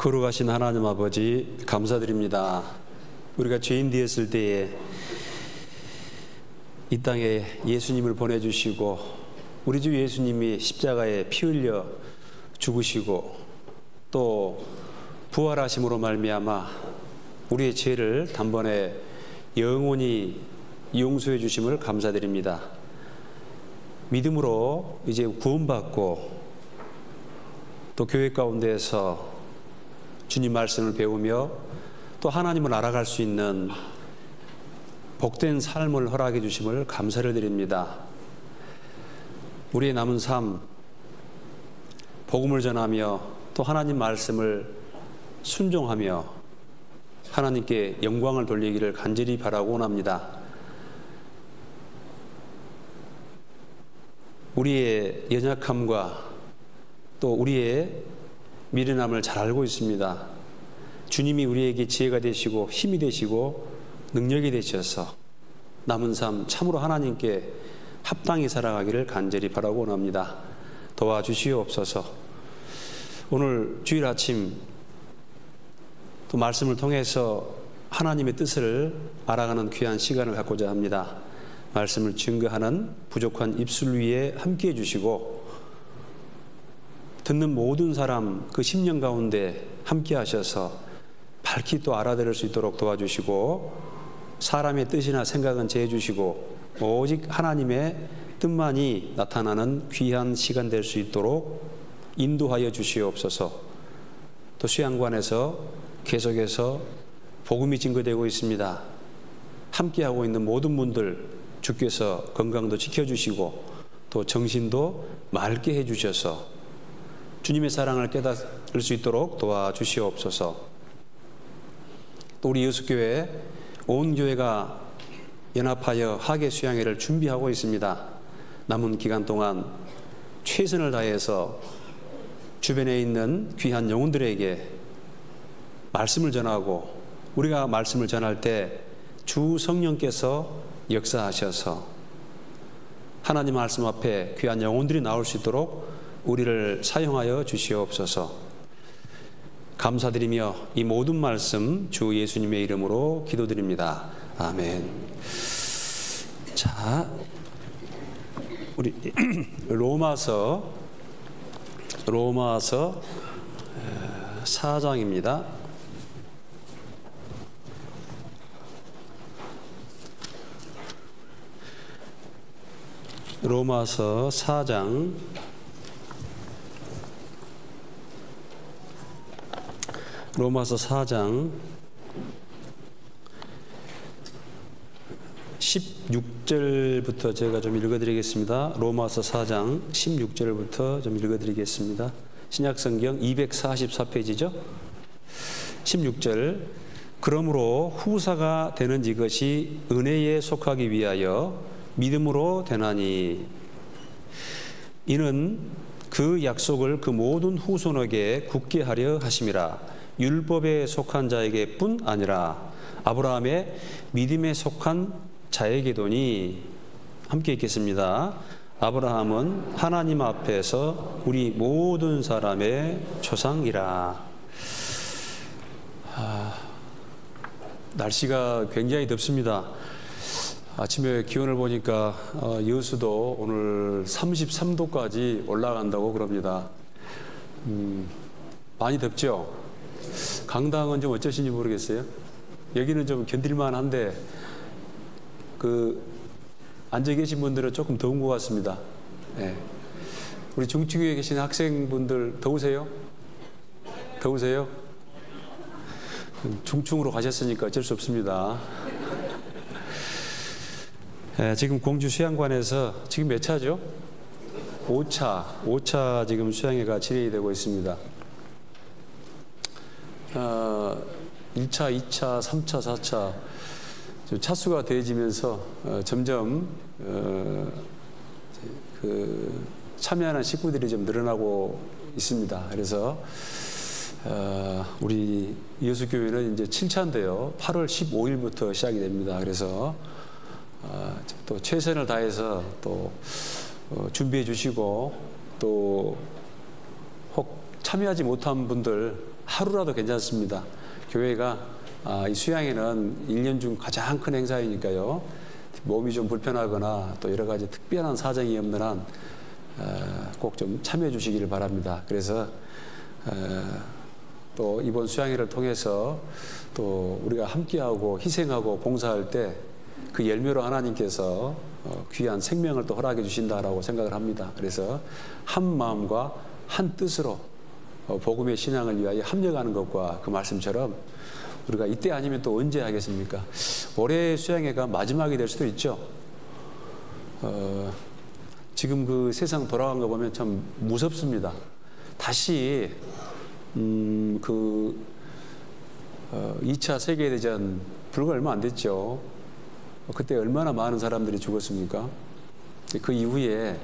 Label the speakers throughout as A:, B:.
A: 거룩하신 하나님 아버지 감사드립니다. 우리가 죄인 되었을 때에 이 땅에 예수님을 보내주시고 우리 주 예수님이 십자가에 피 흘려 죽으시고 또 부활하심으로 말미암아 우리의 죄를 단번에 영원히 용서해 주심을 감사드립니다. 믿음으로 이제 구원받고 또 교회 가운데에서 주님 말씀을 배우며 또 하나님을 알아갈 수 있는 복된 삶을 허락해 주심을 감사를 드립니다. 우리의 남은 삶, 복음을 전하며 또 하나님 말씀을 순종하며 하나님께 영광을 돌리기를 간절히 바라고 원합니다. 우리의 연약함과 또 우리의 미련함을 잘 알고 있습니다. 주님이 우리에게 지혜가 되시고 힘이 되시고 능력이 되셔서 남은 삶 참으로 하나님께 합당히 살아가기를 간절히 바라고 원합니다. 도와주시옵소서. 오늘 주일 아침 또 말씀을 통해서 하나님의 뜻을 알아가는 귀한 시간을 갖고자 합니다. 말씀을 증거하는 부족한 입술 위에 함께해 주시고 듣는 모든 사람 그 심령 가운데 함께 하셔서 밝히 또 알아들을 수 있도록 도와주시고 사람의 뜻이나 생각은 제해 주시고 오직 하나님의 뜻만이 나타나는 귀한 시간 될 수 있도록 인도하여 주시옵소서. 또 수양관에서 계속해서 복음이 증거되고 있습니다. 함께하고 있는 모든 분들 주께서 건강도 지켜주시고 또 정신도 맑게 해주셔서 주님의 사랑을 깨달을 수 있도록 도와주시옵소서. 또 우리 여수교회 온 교회가 연합하여 학예 수양회를 준비하고 있습니다. 남은 기간 동안 최선을 다해서 주변에 있는 귀한 영혼들에게 말씀을 전하고 우리가 말씀을 전할 때 주 성령께서 역사하셔서 하나님 말씀 앞에 귀한 영혼들이 나올 수 있도록 우리를 사용하여 주시옵소서. 감사드리며 이 모든 말씀 주 예수님의 이름으로 기도드립니다. 아멘. 자, 우리 로마서 4장입니다. 로마서 4장 16절부터 제가 좀 읽어드리겠습니다. 로마서 4장 16절부터 좀 읽어드리겠습니다. 신약성경 244페이지죠. 16절 그러므로 후사가 되는 이것이 은혜에 속하기 위하여 믿음으로 되나니 이는 그 약속을 그 모든 후손에게 굳게 하려 하심이라. 율법에 속한 자에게 뿐 아니라 아브라함의 믿음에 속한 자에게도니. 함께 읽겠습니다. 아브라함은 하나님 앞에서 우리 모든 사람의 조상이라. 날씨가 굉장히 덥습니다. 아침에 기온을 보니까 여수도 오늘 33도까지 올라간다고 그럽니다. 많이 덥죠? 강당은 좀 어쩌신지 모르겠어요. 여기는 좀 견딜만 한데 앉아 계신 분들은 조금 더운 것 같습니다. 네. 우리 중치교에 계신 학생분들 더우세요? 더우세요? 중충으로 가셨으니까 어쩔 수 없습니다. 지금 공주 수양관에서 지금 몇 차죠? 5차 지금 수양회가 진행이 되고 있습니다. 1차, 2차, 3차, 4차 차수가 더해지면서 점점 참여하는 식구들이 좀 늘어나고 있습니다. 그래서 우리 여수교회는 이제 7차인데요. 8월 15일부터 시작이 됩니다. 그래서 또 최선을 다해서 또 준비해 주시고 또 혹 참여하지 못한 분들 하루라도 괜찮습니다. 교회가 이 수양회는 1년 중 가장 큰 행사이니까요. 몸이 좀 불편하거나 또 여러 가지 특별한 사정이 없는 한 꼭 좀 참여해 주시기를 바랍니다. 그래서 또 이번 수양회를 통해서 또 우리가 함께하고 희생하고 봉사할 때 그 열매로 하나님께서 귀한 생명을 또 허락해 주신다라고 생각을 합니다. 그래서 한 마음과 한 뜻으로 복음의 신앙을 위하여 합력하는 것과 그 말씀처럼 우리가 이때 아니면 또 언제 하겠습니까? 올해 수양회가 마지막이 될 수도 있죠. 지금 그 세상 돌아간 거 보면 참 무섭습니다. 다시 2차 세계대전 불과 얼마 안 됐죠. 그때 얼마나 많은 사람들이 죽었습니까? 그 이후에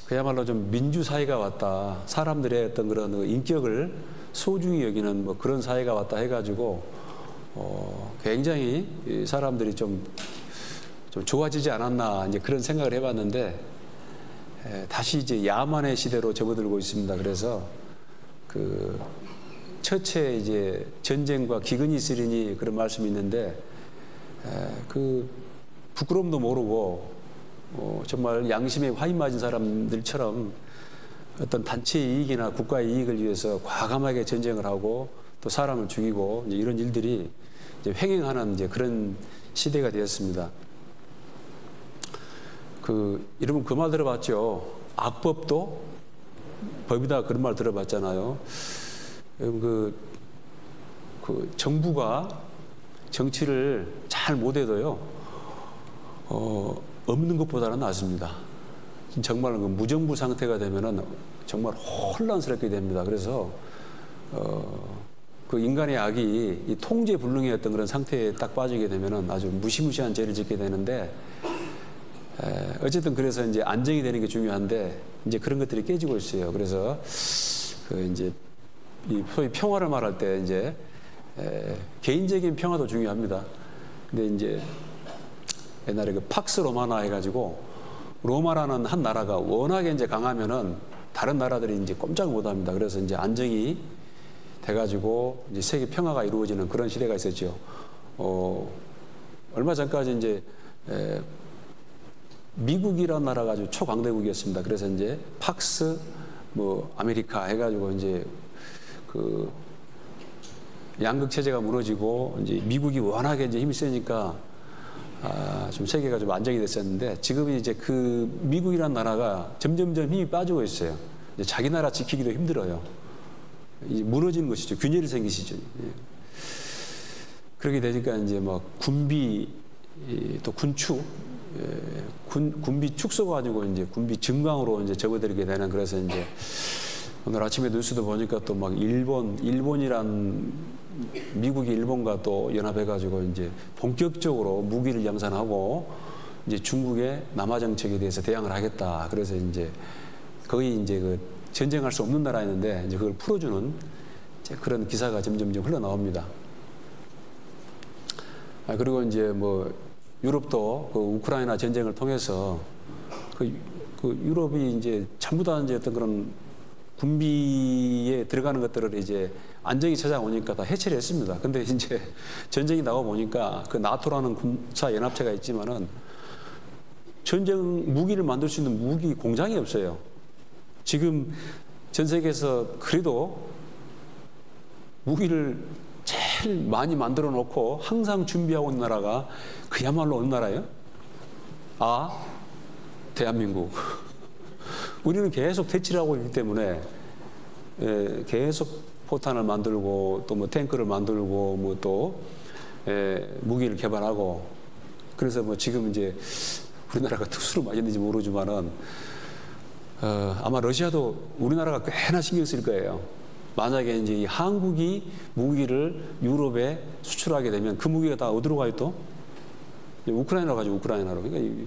A: 그야말로 좀 민주사회가 왔다. 사람들의 어떤 그런 인격을 소중히 여기는 뭐 그런 사회가 왔다 해가지고 굉장히 사람들이 좀 좋아지지 않았나 이제 그런 생각을 해봤는데 다시 이제 야만의 시대로 접어들고 있습니다. 그래서 그 처체 이제 전쟁과 기근이 있으리니 그런 말씀이 있는데 그 부끄러움도 모르고 정말 양심에 화인 맞은 사람들처럼 어떤 단체의 이익이나 국가의 이익을 위해서 과감하게 전쟁을 하고 또 사람을 죽이고 이제 이런 일들이 이제 횡행하는 이제 그런 시대가 되었습니다. 여러분 그 말 들어봤죠? 악법도 법이다 그런 말 들어봤잖아요. 여러분 그 정부가 정치를 잘 못해도요. 없는 것보다는 낫습니다. 정말 그 무정부 상태가 되면은 정말 혼란스럽게 됩니다. 그래서 그 인간의 악이 이 통제 불능의 어떤 그런 상태에 딱 빠지게 되면은 아주 무시무시한 죄를 짓게 되는데 어쨌든 그래서 이제 안정이 되는 게 중요한데 이제 그런 것들이 깨지고 있어요. 그래서 이제 이 소위 평화를 말할 때 이제 개인적인 평화도 중요합니다. 근데 이제 옛날에 그 팍스 로마나 해가지고 로마라는 한 나라가 워낙에 이제 강하면은 다른 나라들이 이제 꼼짝 못합니다. 그래서 이제 안정이 돼가지고 이제 세계 평화가 이루어지는 그런 시대가 있었죠. 얼마 전까지 이제 미국이라는 나라가 아주 초강대국이었습니다. 그래서 이제 팍스 뭐 아메리카 해가지고 이제 그 양극 체제가 무너지고 이제 미국이 워낙에 이제 힘이 세니까 좀 세계가 좀 안정이 됐었는데 지금은 이제 그 미국이라는 나라가 점점점 힘이 빠지고 있어요. 이제 자기 나라 지키기도 힘들어요. 이제 무너지는 것이죠. 균열이 생기시죠. 예. 그렇게 되니까 이제 막 군비 또 군축, 군비 축소가 가지고 이제 군비 증강으로 이제 접어들게 되는 그래서 이제 오늘 아침에 뉴스도 보니까 또 막 일본이란 미국이 일본과 또 연합해가지고 이제 본격적으로 무기를 양산하고 이제 중국의 남하 정책에 대해서 대항을 하겠다. 그래서 이제 거의 이제 그 전쟁할 수 없는 나라였는데 이제 그걸 풀어주는 이제 그런 기사가 점점점 흘러나옵니다. 그리고 이제 뭐 유럽도 그 우크라이나 전쟁을 통해서 그 유럽이 이제 전부 다 이제 어떤 그런 군비에 들어가는 것들을 이제 안정이 찾아오니까 다 해체를 했습니다. 근데 이제 전쟁이 나와 보니까 그 나토라는 군사 연합체가 있지만은 전쟁 무기를 만들 수 있는 무기 공장이 없어요. 지금 전 세계에서 그래도 무기를 제일 많이 만들어 놓고 항상 준비하고 있는 나라가 그야말로 어느 나라예요? 대한민국. 우리는 계속 대치를 하고 있기 때문에 계속 포탄을 만들고 또 뭐 탱크를 만들고 뭐 또 무기를 개발하고 그래서 뭐 지금 이제 우리나라가 특수로 많이 했는지 모르지만은 아마 러시아도 우리나라가 꽤나 신경 쓸 거예요. 만약에 이제 이 한국이 무기를 유럽에 수출하게 되면 그 무기가 다 어디로 가요 또? 우크라이나로 가죠. 우크라이나로. 그러니까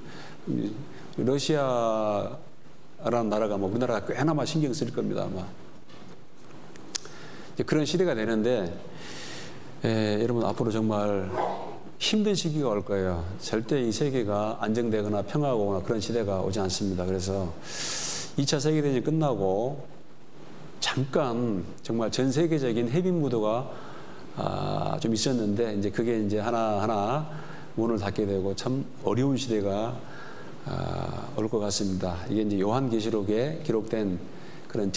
A: 러시아라는 나라가 뭐 우리나라가 꽤나 신경 쓸 겁니다. 아마. 그런 시대가 되는데 여러분 앞으로 정말 힘든 시기가 올 거예요. 절대 이 세계가 안정되거나 평화가 오거나 그런 시대가 오지 않습니다. 그래서 2차 세계대전이 끝나고 잠깐 정말 전 세계적인 해빈 무드가 좀 있었는데 이제 그게 이제 하나하나 문을 닫게 되고 참 어려운 시대가 올 것 같습니다. 이게 이제 요한계시록에 기록된 그런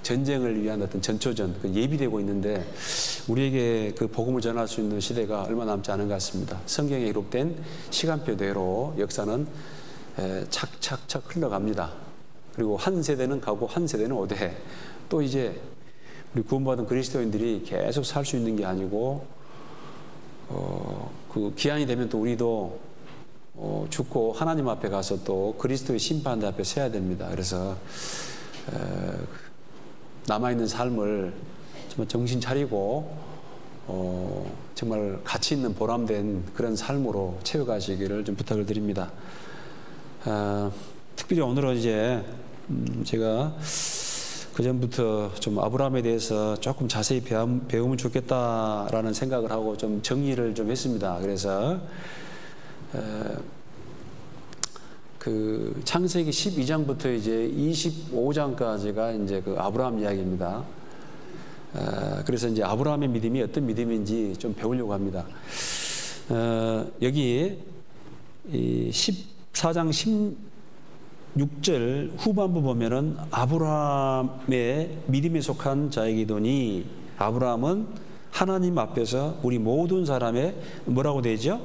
A: 전쟁을 위한 어떤 전초전, 예비되고 있는데 우리에게 그 복음을 전할 수 있는 시대가 얼마 남지 않은 것 같습니다. 성경에 기록된 시간표대로 역사는 착착착 흘러갑니다. 그리고 한 세대는 가고 한 세대는 오되 또 이제 우리 구원받은 그리스도인들이 계속 살 수 있는 게 아니고 그 기한이 되면 또 우리도 죽고 하나님 앞에 가서 또 그리스도의 심판대 앞에 서야 됩니다. 그래서 남아있는 삶을 정말 정신 차리고 정말 가치 있는 보람된 그런 삶으로 채워가시기를 좀 부탁을 드립니다. 특별히 오늘은 이제 제가 그전부터 좀 아브라함에 대해서 조금 자세히 배우면 좋겠다라는 생각을 하고 좀 정리를 좀 했습니다. 그래서 그 창세기 12장부터 이제 25장까지가 이제 그 아브라함 이야기입니다. 그래서 이제 아브라함의 믿음이 어떤 믿음인지 좀 배우려고 합니다. 여기 이 14장 16절 후반부 보면은 아브라함의 믿음에 속한 자이기도니 아브라함은 하나님 앞에서 우리 모든 사람의 뭐라고 되죠?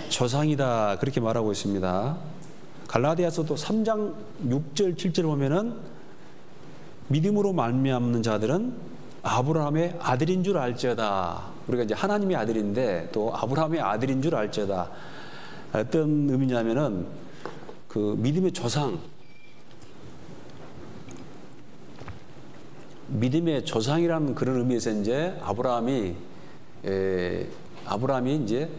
A: 조상이다 그렇게 말하고 있습니다. 갈라디아서도 3장 6절 7절 보면은 믿음으로 말미암는 자들은 아브라함의 아들인 줄 알지어다. 우리가 이제 하나님의 아들인데 또 아브라함의 아들인 줄 알지어다. 어떤 의미냐면은 그 믿음의 조상, 믿음의 조상이라는 그런 의미에서 이제 아브라함이 이제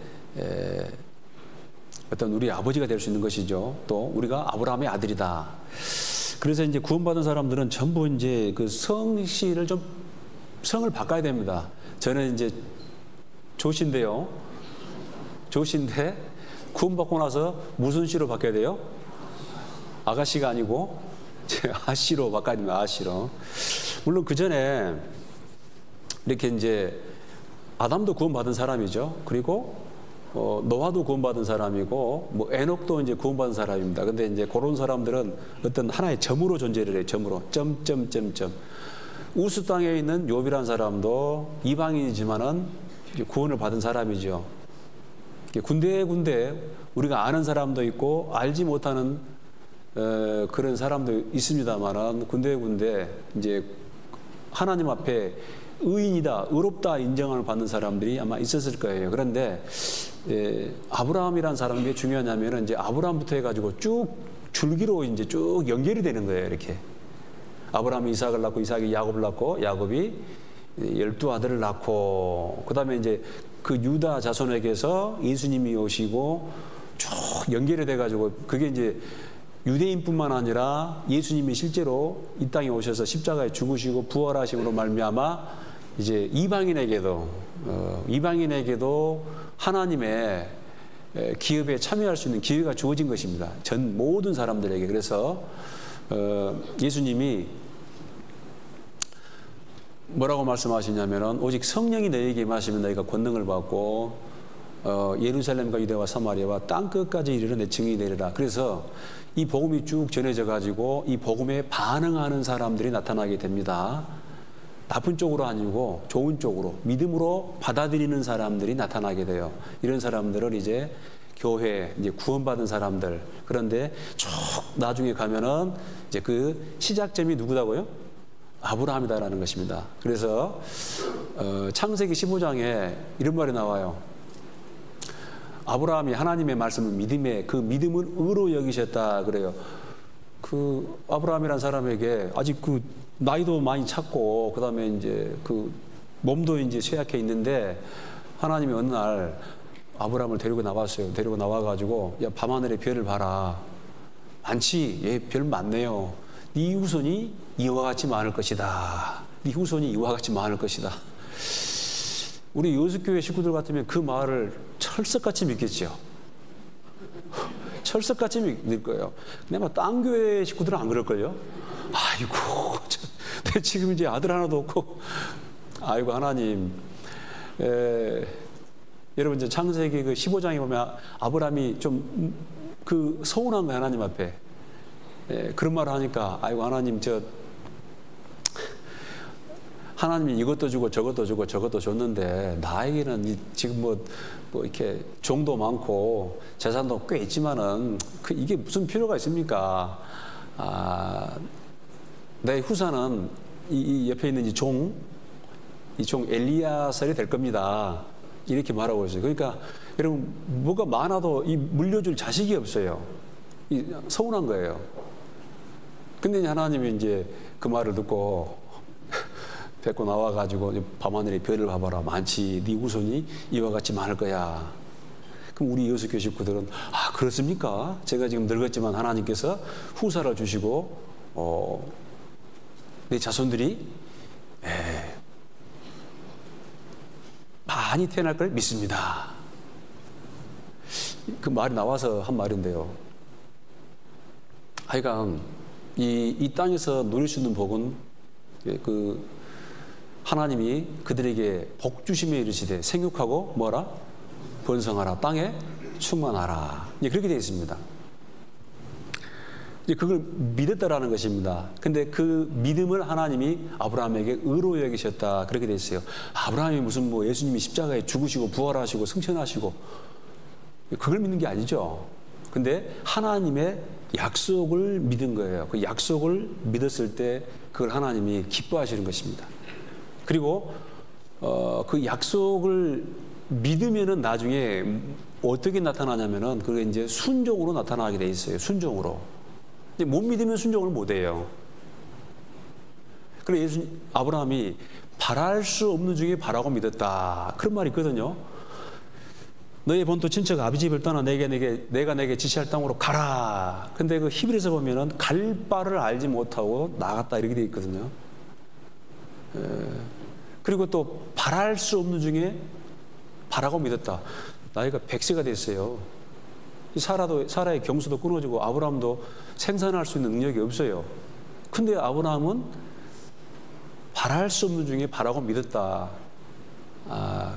A: 어떤 우리 아버지가 될 수 있는 것이죠. 또 우리가 아브라함의 아들이다. 그래서 이제 구원받은 사람들은 전부 이제 그 성씨를 좀 성을 바꿔야 됩니다. 저는 이제 조씨인데요. 조씨인데 구원받고 나서 무슨 씨로 바뀌어야 돼요? 아가씨가 아니고 아씨로 바꿔야 됩니다. 아씨로. 물론 그 전에 이렇게 이제 아담도 구원받은 사람이죠. 그리고 노아도 구원받은 사람이고 뭐 에녹도 이제 구원받은 사람입니다. 근데 이제 그런 사람들은 어떤 하나의 점으로 존재를 해요. 점으로 점점점점. 우스 땅에 있는 욥이라는 사람도 이방인이지만은 구원을 받은 사람이죠. 군데군데 우리가 아는 사람도 있고 알지 못하는 그런 사람도 있습니다만은 군데군데 이제 하나님 앞에 의인이다, 의롭다 인정을 받는 사람들이 아마 있었을 거예요. 그런데 아브라함이라는 사람이 왜 중요하냐면은 이제 아브라함부터 해가지고 쭉 줄기로 이제 쭉 연결이 되는 거예요. 이렇게 아브라함이 이삭을 낳고 이삭이 야곱을 낳고 야곱이 12아들을 낳고 그다음에 이제 그 유다 자손에게서 예수님이 오시고 쭉 연결이 돼가지고 그게 이제 유대인뿐만 아니라 예수님이 실제로 이 땅에 오셔서 십자가에 죽으시고 부활하심으로 말미암아 이제 이방인에게도 하나님의 기업에 참여할 수 있는 기회가 주어진 것입니다. 전 모든 사람들에게. 그래서 예수님이 뭐라고 말씀하시냐면은 오직 성령이 너희에게 임하시면 너희가 권능을 받고 예루살렘과 유대와 사마리아와 땅 끝까지 이르러 내 증인이 되리라. 그래서 이 복음이 쭉 전해져 가지고 이 복음에 반응하는 사람들이 나타나게 됩니다. 나쁜 쪽으로 아니고 좋은 쪽으로 믿음으로 받아들이는 사람들이 나타나게 돼요. 이런 사람들을 이제 교회 이제 구원받은 사람들. 그런데 쭉 나중에 가면은 이제 그 시작점이 누구다고요? 아브라함이다라는 것입니다. 그래서 창세기 15장에 이런 말이 나와요. 아브라함이 하나님의 말씀을 믿음에 그 믿음을 의로 여기셨다 그래요. 그 아브라함이라는 사람에게 아직 그 나이도 많이 찼고 그다음에 이제 그 몸도 이제 쇠약해 있는데 하나님이 어느 날 아브라함을 데리고 나왔어요. 데리고 나와가지고 야 밤하늘의 별을 봐라. 많지? 예, 별 많네요. 네 후손이 이와 같이 많을 것이다. 네 후손이 이와 같이 많을 것이다. 우리 요셉교회 식구들 같으면 그 말을 철석같이 믿겠죠. 철석같이 믿을 거예요. 근데 아마 딴 교회 식구들은 안 그럴걸요? 아이고, 내 지금 이제 아들 하나도 없고, 아이고, 하나님. 여러분, 이제 창세기 그 15장에 보면 아브라함이 좀 그 서운한 거예요, 하나님 앞에. 그런 말을 하니까, 아이고, 하나님, 하나님이 이것도 주고 저것도 주고 저것도 줬는데, 나에게는 지금 뭐 이렇게 종도 많고 재산도 꽤 있지만은, 이게 무슨 필요가 있습니까? 내 후사는 이 옆에 있는 이 종 엘리야살이 될 겁니다. 이렇게 말하고 있어요. 그러니까 여러분, 뭐가 많아도 이 물려줄 자식이 없어요. 서운한 거예요. 근데 하나님이 이제 그 말을 듣고 데리고 나와가지고 밤하늘의 별을 봐봐라. 많지. 네 후손이 이와 같이 많을 거야. 그럼 우리 여수 교회 식구들은, 그렇습니까? 제가 지금 늙었지만 하나님께서 후사를 주시고 내 자손들이 많이 태어날 걸 믿습니다. 그 말이 나와서 한 말인데요. 하여간 이 땅에서 누릴 수 있는 복은 그 하나님이 그들에게 복 주심에 이르시되 생육하고 뭐라? 번성하라. 땅에 충만하라. 그렇게 되어 있습니다. 그걸 믿었다라는 것입니다. 근데 그 믿음을 하나님이 아브라함에게 의로 여기셨다. 그렇게 되어 있어요. 아브라함이 무슨 뭐 예수님이 십자가에 죽으시고 부활하시고 승천하시고 그걸 믿는 게 아니죠. 근데 하나님의 약속을 믿은 거예요. 그 약속을 믿었을 때 그걸 하나님이 기뻐하시는 것입니다. 그리고 그 약속을 믿으면은 나중에 어떻게 나타나냐면은 그게 이제 순종으로 나타나게 돼 있어요. 순종으로. 못 믿으면 순종을 못 해요. 그래서 아브라함이 바랄 수 없는 중에 바라고 믿었다. 그런 말이 있거든요. 너의 본토 친척 아비 집을 떠나 내가 내게 지시할 땅으로 가라. 근데 그 히브리서 보면은 갈 바를 알지 못하고 나갔다 이렇게 돼 있거든요. 그리고 또 바랄 수 없는 중에 바라고 믿었다. 나이가 100세가 됐어요. 사라의 경수도 끊어지고 아브라함도 생산할 수 있는 능력이 없어요. 근데 아브라함은 바랄 수 없는 중에 바라고 믿었다.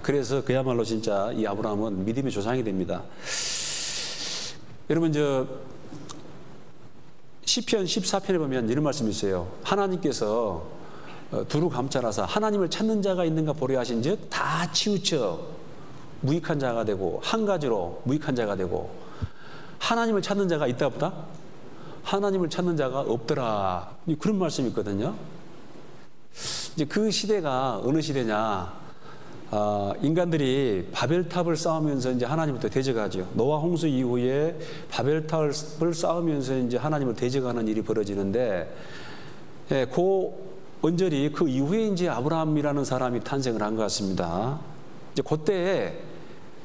A: 그래서 그야말로 진짜 이 아브라함은 믿음의 조상이 됩니다. 여러분, 시편 14편에 보면 이런 말씀이 있어요. 하나님께서 두루 감찰하사 하나님을 찾는 자가 있는가 보려 하신즉 다 치우쳐 무익한 자가 되고 한 가지로 무익한 자가 되고. 하나님을 찾는 자가 있다 없다? 하나님을 찾는 자가 없더라. 그런 말씀이 있거든요. 이제 그 시대가 어느 시대냐? 인간들이 바벨탑을 쌓으면서 이제 하나님을 대적하죠. 노아 홍수 이후에 바벨탑을 쌓으면서 이제 하나님을 대적하는 일이 벌어지는데, 그 언저리 그 이후에 이제 아브라함이라는 사람이 탄생을 한 것 같습니다. 이제 그때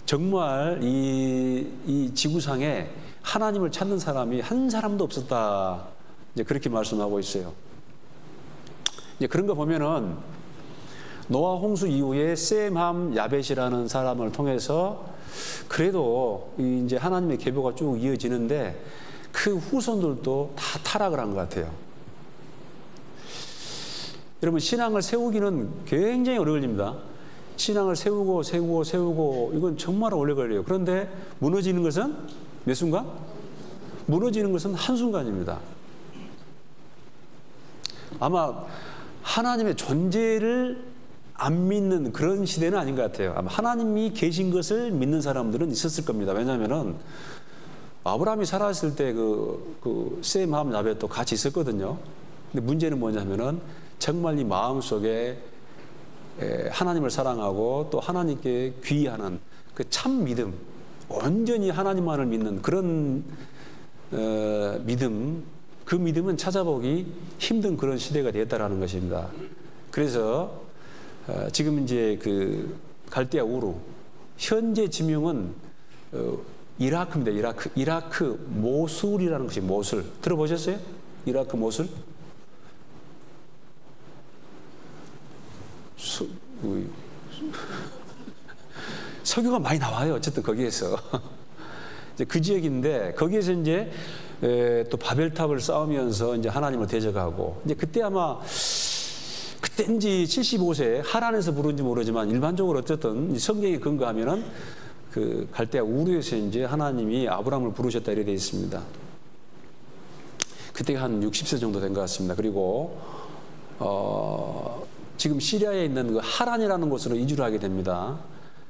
A: 정말 이 지구상에 하나님을 찾는 사람이 한 사람도 없었다. 이제 그렇게 말씀하고 있어요. 이제 그런 거 보면은 노아 홍수 이후에 셈함 야벳이라는 사람을 통해서 그래도 이제 하나님의 계보가 쭉 이어지는데 그 후손들도 다 타락을 한 것 같아요. 여러분, 신앙을 세우기는 굉장히 오래 걸립니다. 신앙을 세우고 이건 정말 오래 걸려요. 그런데 무너지는 것은 몇 순간? 무너지는 것은 한순간입니다. 아마 하나님의 존재를 안 믿는 그런 시대는 아닌 것 같아요. 아마 하나님이 계신 것을 믿는 사람들은 있었을 겁니다. 왜냐하면은 아브라함이 살았을 때 그 셈함 야벳도 같이 있었거든요. 근데 문제는 뭐냐면은 정말 이 마음속에 하나님을 사랑하고 또 하나님께 귀의하는 그 참 믿음, 온전히 하나님만을 믿는 그런 믿음, 그 믿음은 찾아보기 힘든 그런 시대가 되었다라는 것입니다. 그래서 지금 이제 그 갈대아 우루, 현재 지명은 이라크입니다. 이라크 모술이라는 것이 모술. 들어보셨어요? 이라크 모술? 석유가 많이 나와요. 어쨌든 거기에서. 이제 그 지역인데 거기에서 이제 또 바벨탑을 쌓으면서 이제 하나님을 대적하고 이제 그때 아마 그때인지 75세 하란에서 부른지 모르지만 일반적으로 어쨌든 성경에 근거하면은 그 갈대아 우르에서 이제 하나님이 아브라함을 부르셨다 이렇게 되어 있습니다. 그때가 한 60세 정도 된 것 같습니다. 그리고 지금 시리아에 있는 그 하란이라는 곳으로 이주를 하게 됩니다.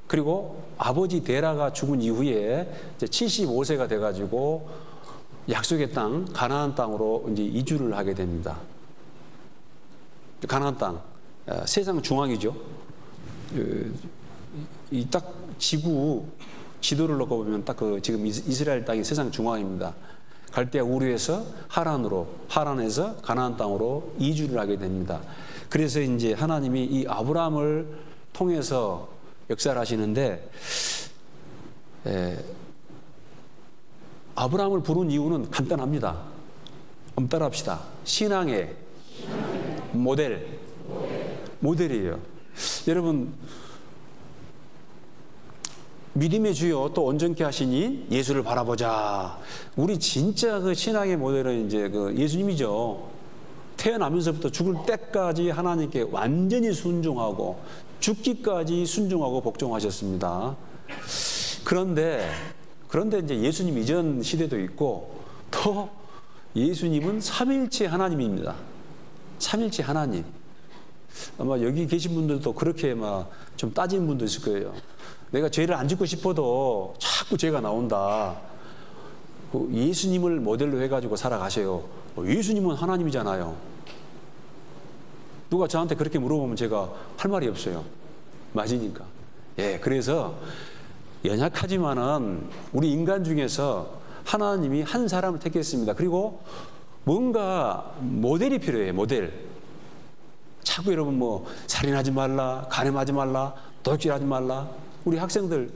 A: 그리고 아버지 데라가 죽은 이후에 이제 75세가 돼가지고 약속의 땅 가나안 땅으로 이제 이주를 하게 됩니다. 가나안 땅 세상 중앙이죠. 이 딱 지구 지도를 놓고 보면 딱 그 지금 이스라엘 땅이 세상 중앙입니다. 갈대아 우르에서 하란에서 가나안 땅으로 이주를 하게 됩니다. 그래서 이제 하나님이 이 아브라함을 통해서 역사를 하시는데 아브라함을 부른 이유는 간단합니다. 한번 따라합시다. 신앙의 모델이에요. 여러분, 믿음의 주요 또 온전케 하시니 예수를 바라보자. 우리 진짜 그 신앙의 모델은 이제 그 예수님이죠. 태어나면서부터 죽을 때까지 하나님께 완전히 순종하고 죽기까지 순종하고 복종하셨습니다. 그런데 이제 예수님 이전 시대도 있고 또 예수님은 삼위일체 하나님입니다. 삼위일체 하나님. 아마 여기 계신 분들도 그렇게 막 좀 따지는 분도 있을 거예요. 내가 죄를 안 짓고 싶어도 자꾸 죄가 나온다. 예수님을 모델로 해가지고 살아가세요. 예수님은 하나님이잖아요. 누가 저한테 그렇게 물어보면 제가 할 말이 없어요. 맞으니까. 예, 그래서 연약하지만은 우리 인간 중에서 하나님이 한 사람을 택했습니다. 그리고 뭔가 모델이 필요해요. 모델. 자꾸 여러분 뭐 살인하지 말라, 간음하지 말라, 도둑질하지 말라. 우리 학생들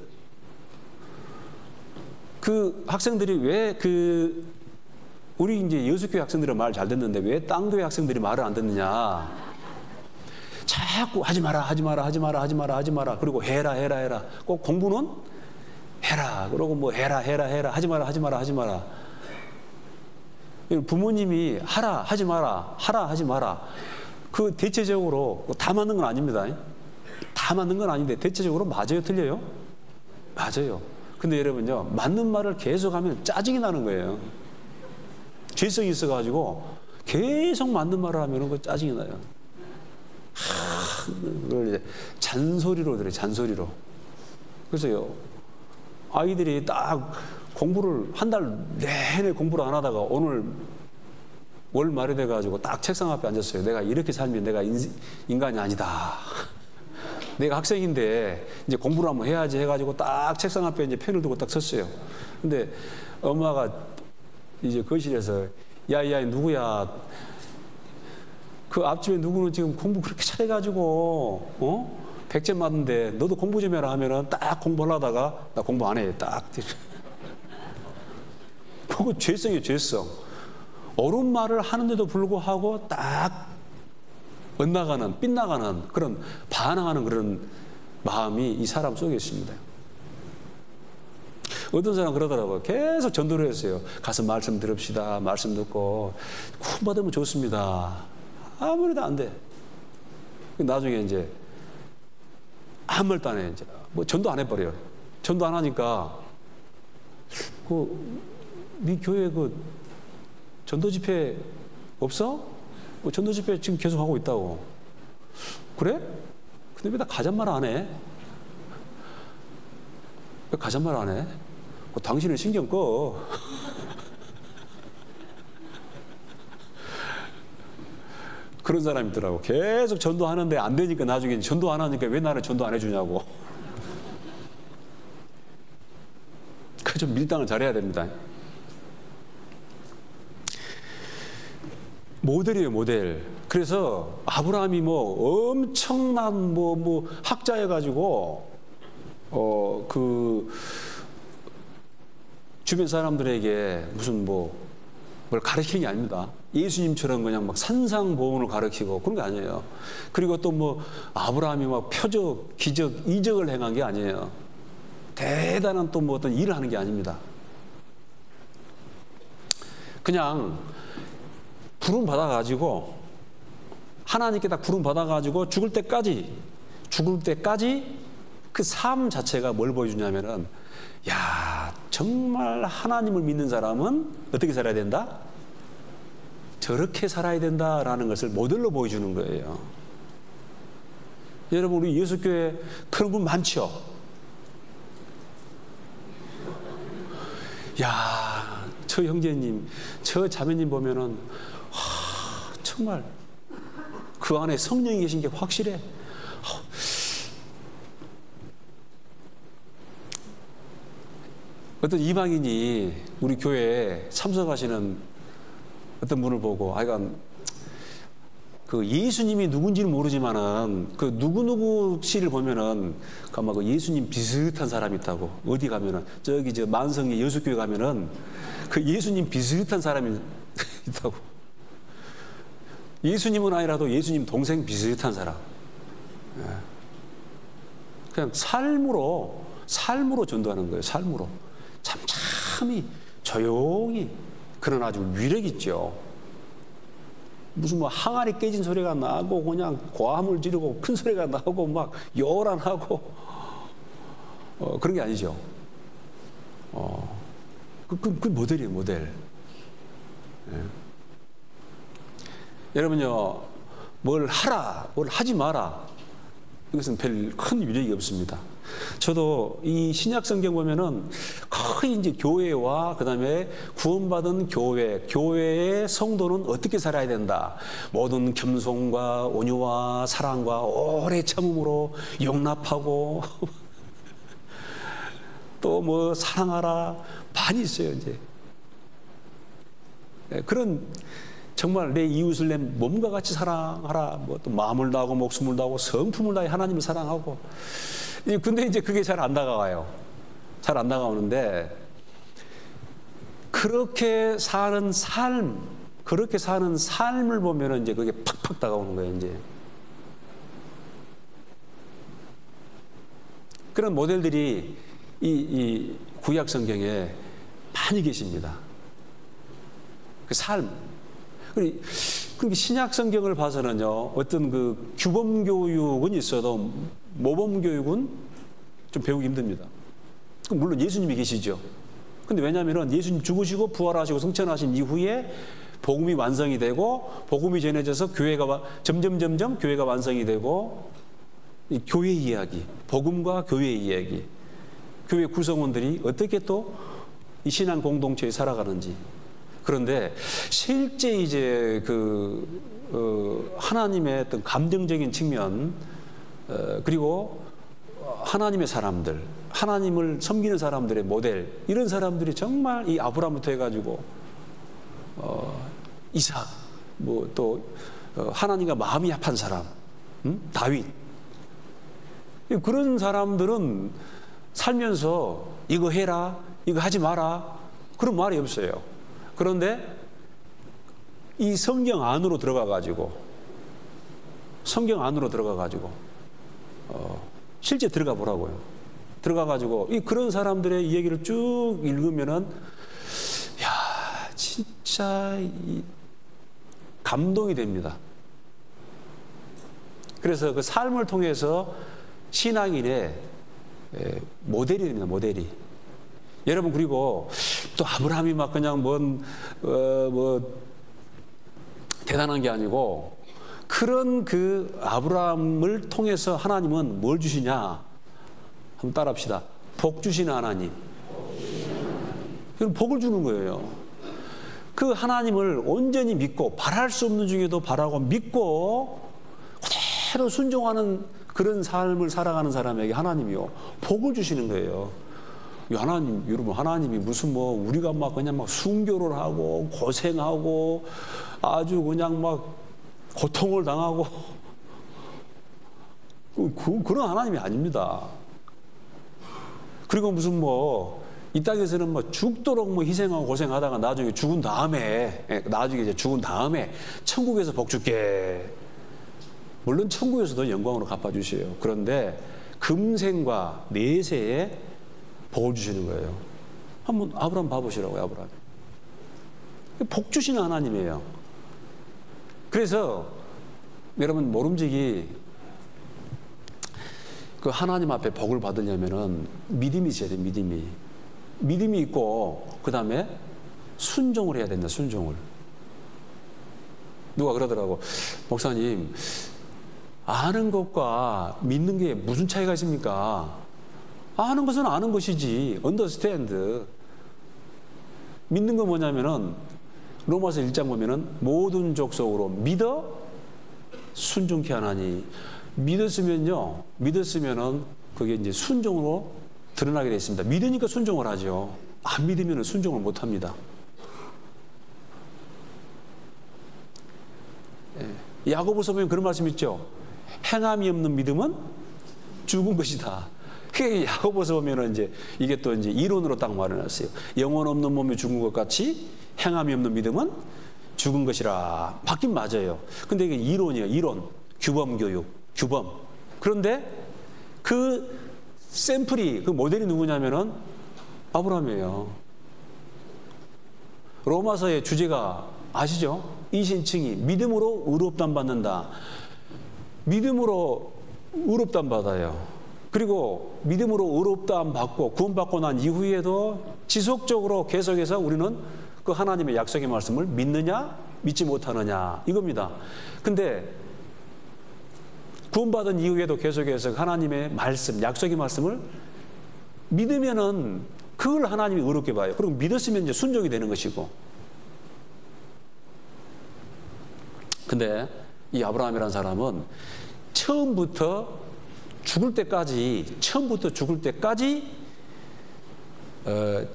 A: 그 학생들이 왜 우리 이제 여수교회 학생들은 말 잘 듣는데 왜 딴 교회 학생들이 말을 안 듣느냐? 자꾸 하지 마라. 그리고 해라. 꼭 공부는 해라. 그러고 뭐 해라. 하지 마라. 부모님이 하지 마라. 그 대체적으로 다 맞는 건 아닙니다. 다 맞는 건 아닌데 대체적으로 맞아요, 틀려요? 맞아요. 근데 여러분요, 맞는 말을 계속하면 짜증이 나는 거예요. 죄성이 있어가지고 계속 맞는 말을 하면 그 짜증이 나요. 그걸 이제 잔소리로 들어요, 잔소리로. 그래서요, 아이들이 딱 공부를 한 달 내내 공부를 안 하다가 오늘 월 말이 돼가지고 딱 책상 앞에 앉았어요. 내가 이렇게 살면 내가 인간이 아니다. 내가 학생인데 이제 공부를 한번 해야지 해가지고 딱 책상 앞에 이제 펜을 들고 딱 섰어요. 근데 엄마가 이제 거실에서 야, 누구야? 그 앞집에 누구는 지금 공부 그렇게 잘해가지고 100점 맞는데 너도 공부 좀 해라 하면은 딱 공부하려다가 나 공부 안 해. 딱. 그거 죄성이에요, 죄성. 옳은 말을 하는데도 불구하고 딱 빗나가는 그런 반항하는 그런 마음이 이 사람 속에 있습니다. 어떤 사람 그러더라고요. 계속 전도를 했어요. 가서 말씀 들읍시다. 말씀 듣고 구원 받으면 좋습니다. 아무래도 안 돼. 나중에 이제 아무 말도 안 해. 이제 뭐 전도 안 해버려요. 전도 안 하니까 네 교회 전도 집회 없어? 전도 집회 지금 계속 하고 있다고. 그래? 근데 왜 나 가잔말 안 해? 왜 가잔말 안 해? 당신은 신경 꺼. 그런 사람이 있더라고. 계속 전도하는데 안 되니까 나중에 전도 안 하니까 왜 나를 전도 안 해주냐고. 그 좀 밀당을 잘해야 됩니다. 모델이에요, 모델. 그래서 아브라함이 뭐 엄청난 뭐 학자여가지고 주변 사람들에게 무슨 뭘 가르치는 게 아닙니다. 예수님처럼 그냥 막 산상보훈을 가르치고 그런 게 아니에요. 그리고 또 뭐 아브라함이 막 표적, 기적, 이적을 행한 게 아니에요. 대단한 또 뭐 어떤 일을 하는 게 아닙니다. 그냥 부름 받아가지고 하나님께 딱 부름 받아가지고 죽을 때까지 그 삶 자체가 뭘 보여주냐면은, 야, 정말 하나님을 믿는 사람은 어떻게 살아야 된다? 저렇게 살아야 된다라는 것을 모델로 보여주는 거예요. 여러분, 우리 예수교회 그런 분 많죠? 야, 저 형제님, 저 자매님 보면은 정말 그 안에 성령이 계신 게 확실해. 어떤 이방인이 우리 교회에 참석하시는 어떤 분을 보고, 그 예수님이 누군지는 모르지만은 그 누구누구 씨를 보면은 아마 그 예수님 비슷한 사람이 있다고. 어디 가면은 저기 저 만성의 여수교회 가면은 그 예수님 비슷한 사람이 있다고. 예수님은 아니라도 예수님 동생 비슷한 사람. 그냥 삶으로 전도하는 거예요. 삶으로 참참히 조용히. 그러나 아주 위력 있죠. 무슨 뭐 항아리 깨진 소리가 나고 그냥 고함을 지르고 큰 소리가 나고 막 요란하고 그런 게 아니죠. 그 모델이에요, 모델. 예. 여러분요, 뭘 하라, 뭘 하지 마라, 이것은 별 큰 위력이 없습니다. 저도 이 신약 성경 보면은 거의 이제 교회와 그다음에 구원받은 교회의 성도는 어떻게 살아야 된다. 모든 겸손과 온유와 사랑과 오래 참음으로 용납하고 또 뭐 사랑하라 많이 있어요, 이제. 그런 정말 내 이웃을 내 몸과 같이 사랑하라. 뭐 또 마음을 다하고 목숨을 다하고 성품을 다해 하나님을 사랑하고. 근데 이제 그게 잘 안 다가와요. 잘 안 다가오는데, 그렇게 사는 삶을 보면은 이제 그게 팍팍 다가오는 거예요, 이제. 그런 모델들이 이 구약 성경에 많이 계십니다. 그 삶. 그리고 신약 성경을 봐서는요, 어떤 그 규범 교육은 있어도 모범 교육은 좀 배우기 힘듭니다. 물론 예수님이 계시죠. 근데 왜냐하면 예수님 죽으시고 부활하시고 승천하신 이후에 복음이 완성이 되고 복음이 전해져서 교회가 점점 교회가 완성이 되고, 이 교회 이야기, 복음과 교회 이야기, 교회 구성원들이 어떻게 또 이 신앙 공동체에 살아가는지. 그런데 실제 이제 하나님의 어떤 감정적인 측면, 그리고 하나님의 사람들, 하나님을 섬기는 사람들의 모델, 이런 사람들이 정말 이 아브라함부터 해가지고 이삭, 뭐 또 하나님과 마음이 합한 사람, 다윗, 그런 사람들은 살면서 이거 해라, 이거 하지 마라, 그런 말이 없어요. 그런데 이 성경 안으로 들어가가지고 실제 들어가 보라고요. 들어가가지고 그런 사람들의 이야기를 쭉 읽으면은, 야, 진짜 감동이 됩니다. 그래서 그 삶을 통해서 신앙인의 모델이 됩니다, 모델이. 여러분, 그리고 또 아브라함이 막 그냥 대단한 게 아니고, 그런 그 아브라함을 통해서 하나님은 뭘 주시냐? 한번 따라합시다. 복 주시는 하나님. 복을 주는 거예요. 그 하나님을 온전히 믿고, 바랄 수 없는 중에도 바라고 믿고 그대로 순종하는 그런 삶을 살아가는 사람에게 하나님이요, 복을 주시는 거예요. 하나님, 여러분, 하나님이 무슨 우리가 막 그냥 막 순교를 하고 고생하고 아주 그냥 막 고통을 당하고 그런 하나님이 아닙니다. 그리고 무슨 이 땅에서는 죽도록 희생하고 고생하다가 나중에 죽은 다음에 천국에서 복 줄게. 물론 천국에서도 영광으로 갚아주세요. 그런데 금생과 내세에 복을 주시는 거예요. 한번 아브라함 봐보시라고요, 아브라함. 복 주시는 하나님이에요. 그래서 여러분 모름지기 그 하나님 앞에 복을 받으려면은 믿음이 있어야 돼요. 믿음이 있고 그 다음에 순종을 해야 된다. 순종을. 누가 그러더라고. 목사님, 아는 것과 믿는 게 무슨 차이가 있습니까? 아는 것은 아는 것이지. understand. 믿는 건 뭐냐면은 로마서 1장 보면은 모든 족속으로 믿어 순종케 하나니. 믿었으면은 그게 이제 순종으로 드러나게 되어 있습니다. 믿으니까 순종을 하죠. 안 믿으면 순종을 못 합니다. 야고보서 보면 그런 말씀 있죠. 행함이 없는 믿음은 죽은 것이다. 그게 야고보서 보면은 이제 이게 또 이제 이론으로 딱 말해놨어요. 영혼 없는 몸이 죽은 것 같이 행함이 없는 믿음은 죽은 것이라. 맞긴 맞아요. 근데 이게 이론이에요. 이론. 규범 교육. 규범. 그런데 그 샘플이, 그 모델이 누구냐면은 아브라함이에요. 로마서의 주제가 아시죠? 이신칭이 믿음으로 의롭다함 받는다. 믿음으로 의롭다함 받아요. 그리고 믿음으로 의롭다함 받고 구원받고 난 이후에도 지속적으로 계속해서 우리는 그 하나님의 약속의 말씀을 믿느냐 믿지 못하느냐 이겁니다. 근데 구원받은 이후에도 계속해서 하나님의 말씀, 약속의 말씀을 믿으면은 그걸 하나님이 의롭게 봐요. 그리고 믿었으면 이제 순종이 되는 것이고. 근데 이 아브라함이라는 사람은 처음부터 죽을 때까지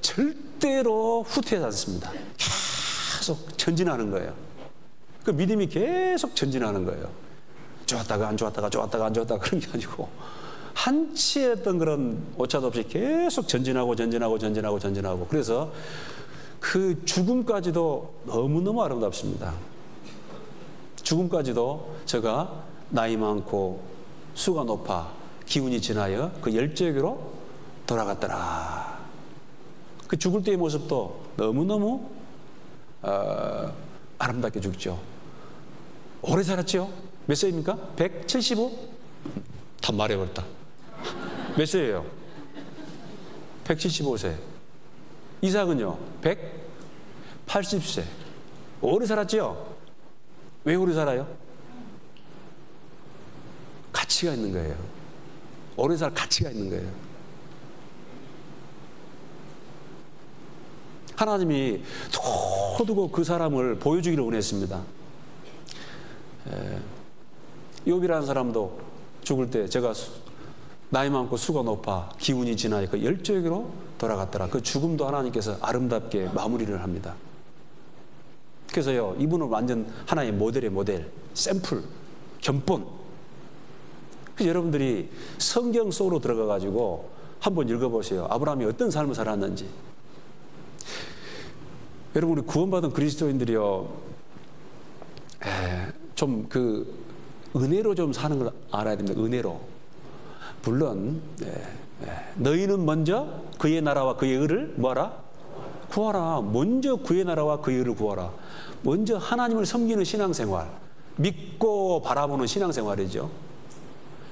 A: 절대로 후퇴하지 않습니다. 계속 전진하는 거예요. 그 믿음이 계속 전진하는 거예요. 좋았다가 안 좋았다가 좋았다가 안 좋았다가 그런 게 아니고 한치의 어떤 그런 오차도 없이 계속 전진하고 그래서 그 죽음까지도 너무너무 아름답습니다. 죽음까지도 제가 나이 많고 수가 높아 기운이 지나여 그 열조에게로 돌아갔더라. 그 죽을 때의 모습도 너무너무 아름답게 죽죠. 오래 살았죠? 몇 세입니까? 175? 다 말해버렸다. 몇 세예요? 175세. 이삭은요? 180세. 오래 살았죠? 왜 오래 살아요? 가치가 있는 거예요. 오래 살 가치가 있는 거예요. 하나님이 두고 그 사람을 보여주기를 원했습니다. 욥이라는 사람도 죽을 때 제가 나이 많고 수가 높아 기운이 지나야 그 열조에게로 돌아갔더라. 그 죽음도 하나님께서 아름답게 마무리를 합니다. 그래서요, 이분은 완전 하나의 모델의 모델, 샘플, 견본. 그래서 여러분들이 성경 속으로 들어가가지고 한번 읽어보세요. 아브라함이 어떤 삶을 살았는지. 여러분, 우리 구원받은 그리스도인들이요, 좀 그 은혜로 좀 사는 걸 알아야 됩니다. 은혜로. 물론 너희는 먼저 그의 나라와 그의 의를 뭐하라? 구하라. 먼저 그의 나라와 그의 의를 구하라. 먼저 하나님을 섬기는 신앙생활, 믿고 바라보는 신앙생활이죠.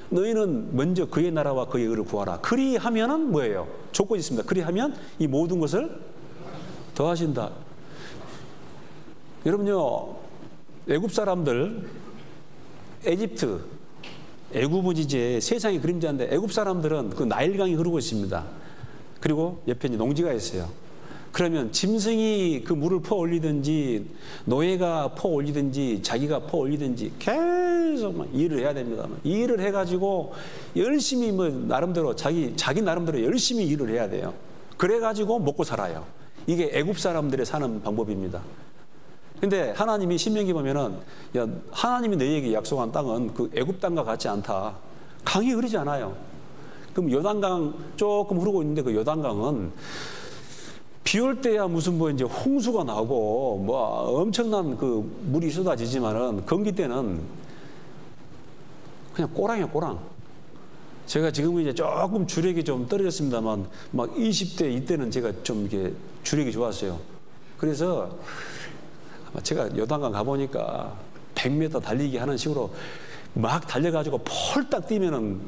A: 너희는 먼저 그의 나라와 그의 의를 구하라. 그리하면은 뭐예요? 조건이 있습니다. 그리하면 이 모든 것을 더하신다. 여러분요, 애굽 사람들, 에집트, 애굽은 이제 세상의 그림자인데 애굽 사람들은 그 나일강이 흐르고 있습니다. 그리고 옆에 이제 농지가 있어요. 그러면 짐승이 그 물을 퍼 올리든지 노예가 퍼 올리든지 자기가 퍼 올리든지 계속 막 일을 해야 됩니다. 일을 해가지고 열심히 뭐 나름대로 자기 나름대로 열심히 일을 해야 돼요. 그래가지고 먹고 살아요. 이게 애굽 사람들의 사는 방법입니다. 근데 하나님이 신명기 보면은, 야, 하나님이 너희에게 약속한 땅은 그 애굽 땅과 같지 않다. 강이 흐르지 않아요. 그럼 요단강 조금 흐르고 있는데 그 요단강은 비 올 때야 무슨 뭐 이제 홍수가 나고 뭐 엄청난 그 물이 쏟아지지만은 건기 때는 그냥 꼬랑이에요, 꼬랑. 제가 지금은 이제 조금 주력이 좀 떨어졌습니다만 막 20대 이때는 제가 좀 이게 주력이 좋았어요. 그래서 제가 요단강 가보니까 100m 달리기 하는 식으로 막 달려가지고 폴딱 뛰면은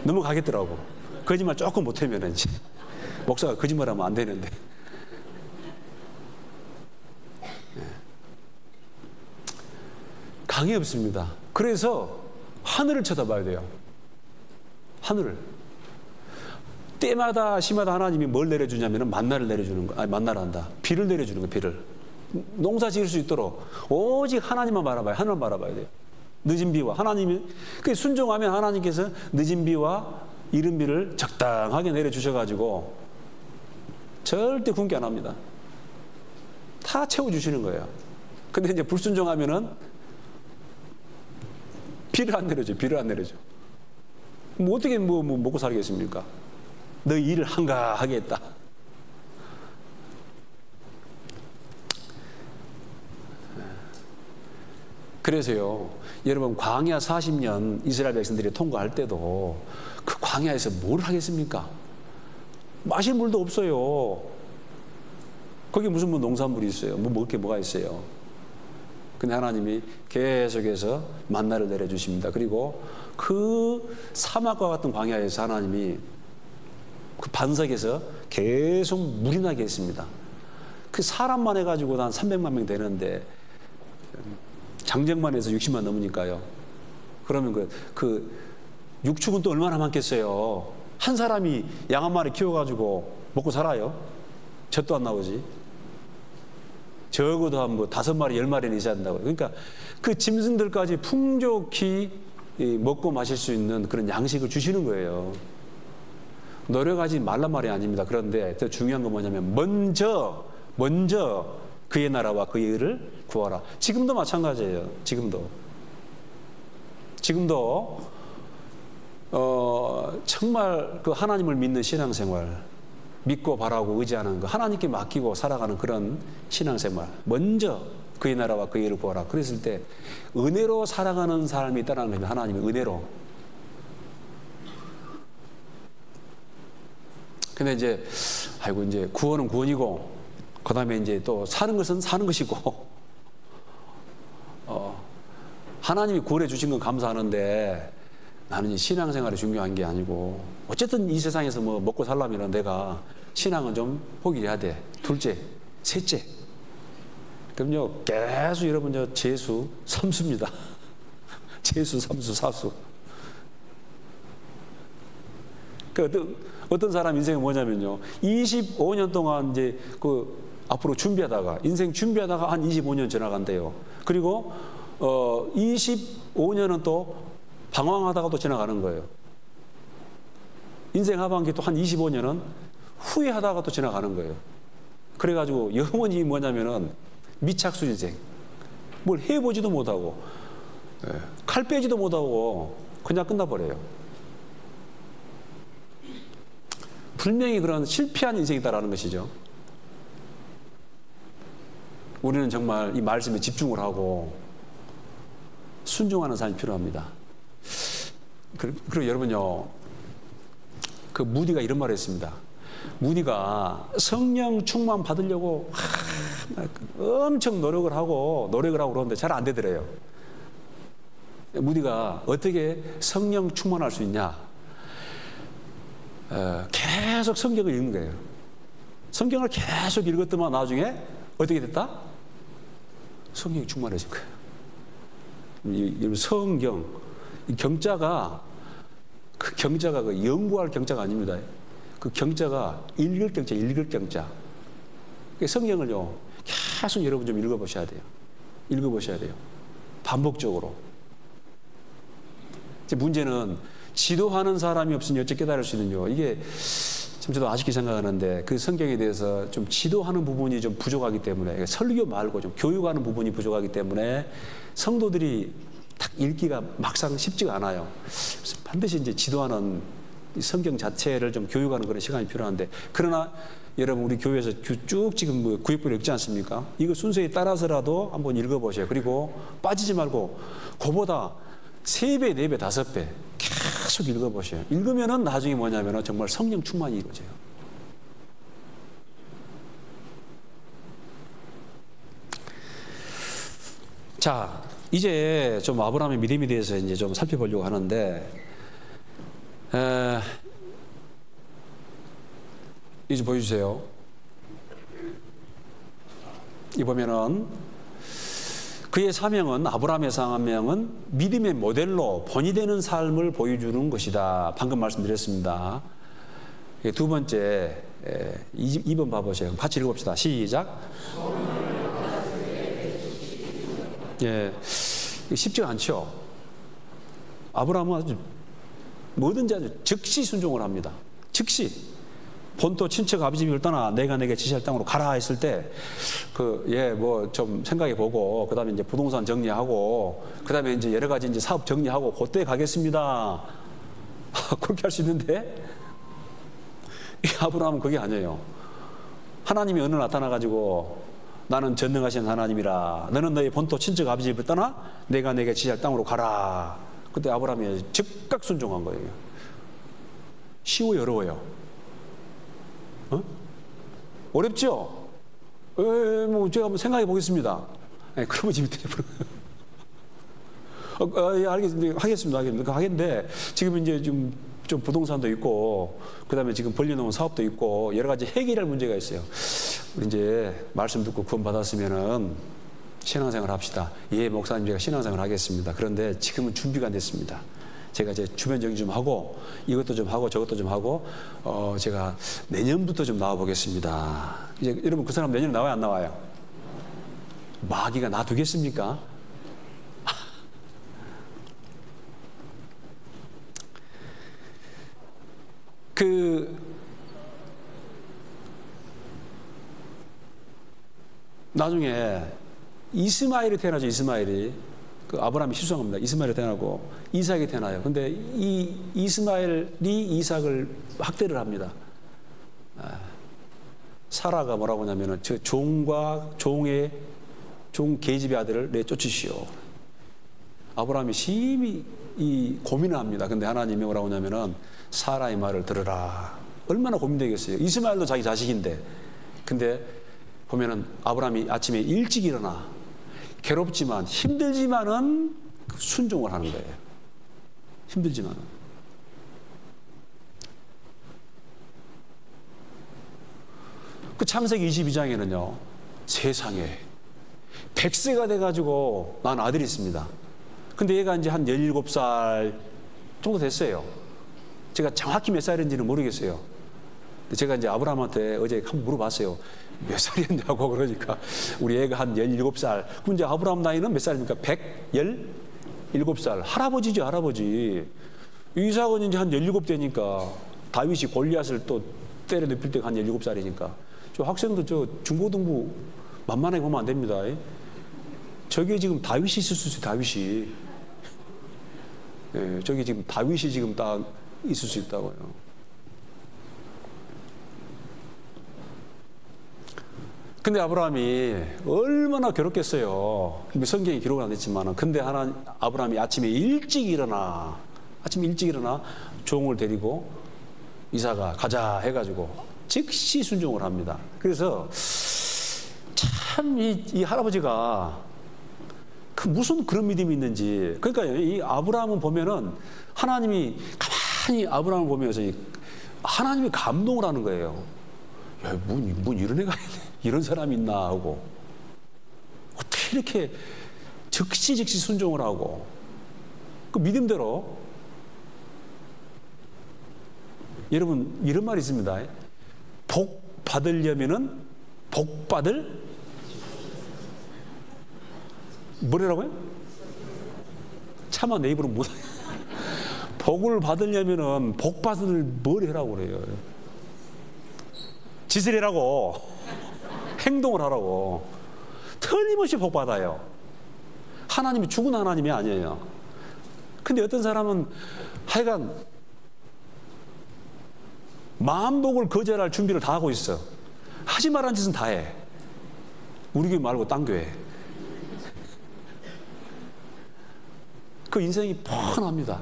A: 넘어가겠더라고. 거짓말 조금 못하면은 이제 목사가 거짓말하면 안 되는데. 강이 없습니다. 그래서 하늘을 쳐다봐야 돼요. 하늘을. 때마다 시마다 하나님이 뭘 내려주냐면 만나를 내려주는 거. 아니, 만나를 한다. 비를 내려주는 거, 비를. 농사 지을 수 있도록 오직 하나님만 바라봐요. 하나님만 바라봐야 돼요. 늦은 비와 하나님이 그 순종하면 하나님께서 늦은 비와 이른 비를 적당하게 내려주셔가지고 절대 굶게 안 합니다. 다 채워주시는 거예요. 근데 이제 불순종하면은 비를 안 내려줘. 비를 안 내려줘. 뭐 어떻게 뭐 먹고 살겠습니까? 너희 일을 한가하게 했다. 그래서요, 여러분 광야 40년 이스라엘 백성들이 통과할 때도 그 광야에서 뭘 하겠습니까? 마실 물도 없어요. 거기 무슨 뭐 농산물이 있어요? 뭐 먹을 게 뭐가 있어요? 근데 하나님이 계속해서 만나를 내려주십니다. 그리고 그 사막과 같은 광야에서 하나님이 그 반석에서 계속 물이 나게 했습니다. 그 사람만 해가지고 한 300만 명 되는데 장정만 해서 60만 넘으니까요. 그러면 그 육축은 또 얼마나 많겠어요. 한 사람이 양 한 마리 키워가지고 먹고 살아요? 젖도 안 나오지. 적어도 한 뭐 5마리, 10마리는 있어야 한다고. 그러니까 그 짐승들까지 풍족히 먹고 마실 수 있는 그런 양식을 주시는 거예요. 노력하지 말란 말이 아닙니다. 그런데 더 중요한 건 뭐냐면 먼저 그의 나라와 그의 의를 구하라. 지금도 마찬가지예요. 지금도 정말 그 하나님을 믿는 신앙생활, 믿고 바라고 의지하는 거, 하나님께 맡기고 살아가는 그런 신앙생활, 먼저 그의 나라와 그의 의를 구하라. 그랬을 때 은혜로 살아가는 사람이 있다는 거예요. 하나님의 은혜로. 근데 이제 아이고 이제 구원은 구원이고 그 다음에 이제 또 사는 것은 사는 것이고 하나님이 구원해 주신 건 감사하는데 나는 이 신앙생활이 중요한 게 아니고 어쨌든 이 세상에서 뭐 먹고 살려면 내가 신앙은 좀 포기해야 돼. 둘째, 셋째. 그럼요 계속 여러분 저 재수, 삼수입니다. 재수, 삼수, 사수. 어떤 사람 인생이 뭐냐면요 25년 동안 이제 그 앞으로 준비하다가 인생 준비하다가 한 25년 지나간대요. 그리고 25년은 또 방황하다가 또 지나가는 거예요. 인생 하반기 또 한 25년은 후회하다가 또 지나가는 거예요. 그래가지고 영원히 뭐냐면은 미착수 인생. 뭘 해보지도 못하고 칼 빼지도 못하고 그냥 끝나버려요. 분명히 그런 실패한 인생이다라는 것이죠. 우리는 정말 이 말씀에 집중을 하고 순종하는 삶이 필요합니다. 그리고 여러분요, 그 무디가 이런 말을 했습니다. 무디가 성령 충만 받으려고 엄청 노력을 하고 그러는데 잘 안 되더래요. 무디가 어떻게 성령 충만할 수 있냐? 계속 성경을 읽는 거예요. 성경을 계속 읽었더만 나중에 어떻게 됐다? 성령이 충만해진 거예요. 성경, 이 경자가 그 연구할 경자가 아닙니다. 그 경자가 읽을 경자. 성경을요 계속 여러분 좀 읽어보셔야 돼요. 반복적으로. 이제 문제는 지도하는 사람이 없으니 어째 깨달을 수 있는요. 이게 참 저도 아쉽게 생각하는데 그 성경에 대해서 좀 지도하는 부분이 좀 부족하기 때문에 설교 말고 좀 교육하는 부분이 부족하기 때문에 성도들이 딱 읽기가 막상 쉽지가 않아요. 그래서 반드시 이제 지도하는 성경 자체를 좀 교육하는 그런 시간이 필요한데 그러나 여러분 우리 교회에서 쭉 지금 뭐 구역별로 읽지 않습니까? 이거 순서에 따라서라도 한번 읽어보세요. 그리고 빠지지 말고 그보다 3배, 4배, 5배 계속 읽어보세요. 읽으면은 나중에 뭐냐면 정말 성령 충만이 이루어져요. 자, 이제 좀 아브라함의 믿음에 대해서 이제 좀 살펴보려고 하는데, 이제 보여주세요. 이 보면은 그의 사명은, 아브라함의 사명은 믿음의 모델로 본이 되는 삶을 보여주는 것이다. 방금 말씀드렸습니다. 두 번째, 2번 봐보세요. 같이 읽어봅시다. 시작. 예, 쉽지가 않죠. 아브라함은 아주 뭐든지 아주 즉시 순종을 합니다. 즉시. 본토 친척 아버지 집을 떠나 내가 내게 지시할 땅으로 가라 했을 때, 뭐 좀 생각해 보고, 그 다음에 이제 부동산 정리하고, 그 다음에 이제 여러 가지 이제 사업 정리하고, 그때 가겠습니다. 그렇게 할 수 있는데, 이 아브라함은 그게 아니에요. 하나님이 어느 나타나가지고, 나는 전능하신 하나님이라, 너는 너의 본토 친척 아버지 집을 떠나 내가 내게 지시할 땅으로 가라. 그때 아브라함이 즉각 순종한 거예요. 쉬워요, 어려워요? 어렵죠? 뭐 제가 한번 생각해 보겠습니다. 그러면 재밌대요. 알겠습니다. 하겠습니다. 하겠는데 지금 이제 좀 부동산도 있고, 그 다음에 지금 벌려놓은 사업도 있고, 여러 가지 해결할 문제가 있어요. 우리 이제 말씀 듣고 구원 받았으면은 신앙생활 합시다. 예, 목사님, 제가 신앙생활 하겠습니다. 그런데 지금은 준비가 안 됐습니다. 제가 이제 주변 정리 좀 하고, 이것도 좀 하고, 저것도 좀 하고, 제가 내년부터 좀 나와 보겠습니다. 이제 여러분, 그 사람 내년에 나와요, 안 나와요? 마귀가 놔두겠습니까? 나중에 이스마엘이 태어나죠. 이스마엘이. 아브라함이 실수한 겁니다. 이스마엘이 태어나고 이삭이 태어나요. 근데 이 이스마엘이 이삭을 학대를 합니다. 사라가 뭐라고 하냐면은 저 종과 종 계집의 아들을 내쫓으시오. 아브라함이 심히 고민을 합니다. 근데 하나님이 뭐라고 하냐면은 사라의 말을 들으라. 얼마나 고민되겠어요. 이스마엘도 자기 자식인데. 근데 보면은 아브라함이 아침에 일찍 일어나, 괴롭지만 힘들지만은 순종을 하는 거예요. 힘들지만은. 그 창세기 22장에는요, 세상에 100세가 돼가지고 난 아들이 있습니다. 근데 얘가 이제 한 17살 정도 됐어요. 제가 정확히 몇 살인지는 모르겠어요. 근데 제가 이제 아브라함한테 어제 한번 물어봤어요. 몇 살이었냐고. 그러니까 우리 애가 한 17살. 그럼 이제 아브라함 나이는 몇 살입니까? 117살. 할아버지죠, 할아버지. 이삭은 이제 한 17되니까 다윗이 골리앗을 또 때려 눕힐 때가 한 17살이니까. 저 학생도 저 중고등부 만만하게 보면 안 됩니다. 저게 지금 다윗이 있을 수 있어요, 다윗이. 예, 저기 지금 다윗이 지금 딱 있을 수 있다고요. 근데 아브라함이 얼마나 괴롭겠어요. 성경에 기록은 안 됐지만, 근데 아브라함이 아침에 일찍 일어나 종을 데리고 이삭아 가자 해가지고 즉시 순종을 합니다. 그래서 참 이 할아버지가 무슨 그런 믿음이 있는지. 그러니까 이 아브라함은 보면은 하나님이 가만히 아브라함을 보면서 하나님이 감동을 하는 거예요. 야, 뭔 이런 애가 이런 사람이 있나 하고, 어떻게 이렇게 즉시 순종을 하고, 그 믿음대로. 여러분, 이런 말이 있습니다. 복 받으려면은 복 받을 뭐라고요? 차마 내 입으로 못. 복을 받으려면은 복 받을 뭘 하라고 그래요. 짓을 해라고. 행동을 하라고. 틀림없이 복 받아요. 하나님이 죽은 하나님이 아니에요. 근데 어떤 사람은 하여간 만복을 거절할 준비를 다 하고 있어. 하지 말라는 짓은 다 해. 우리 교회 말고 딴 교회. 그 인생이 뻔합니다.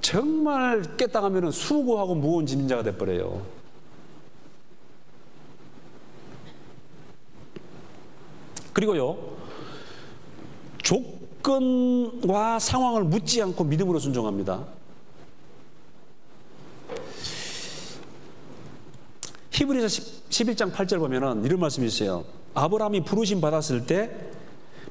A: 정말 깨딱하면 수고하고 무거운 짐진 자가 돼버려요. 그리고요, 조건과 상황을 묻지 않고 믿음으로 순종합니다. 히브리서 11장 8절 보면은 이런 말씀이 있어요. 아브라함이 부르심 받았을 때,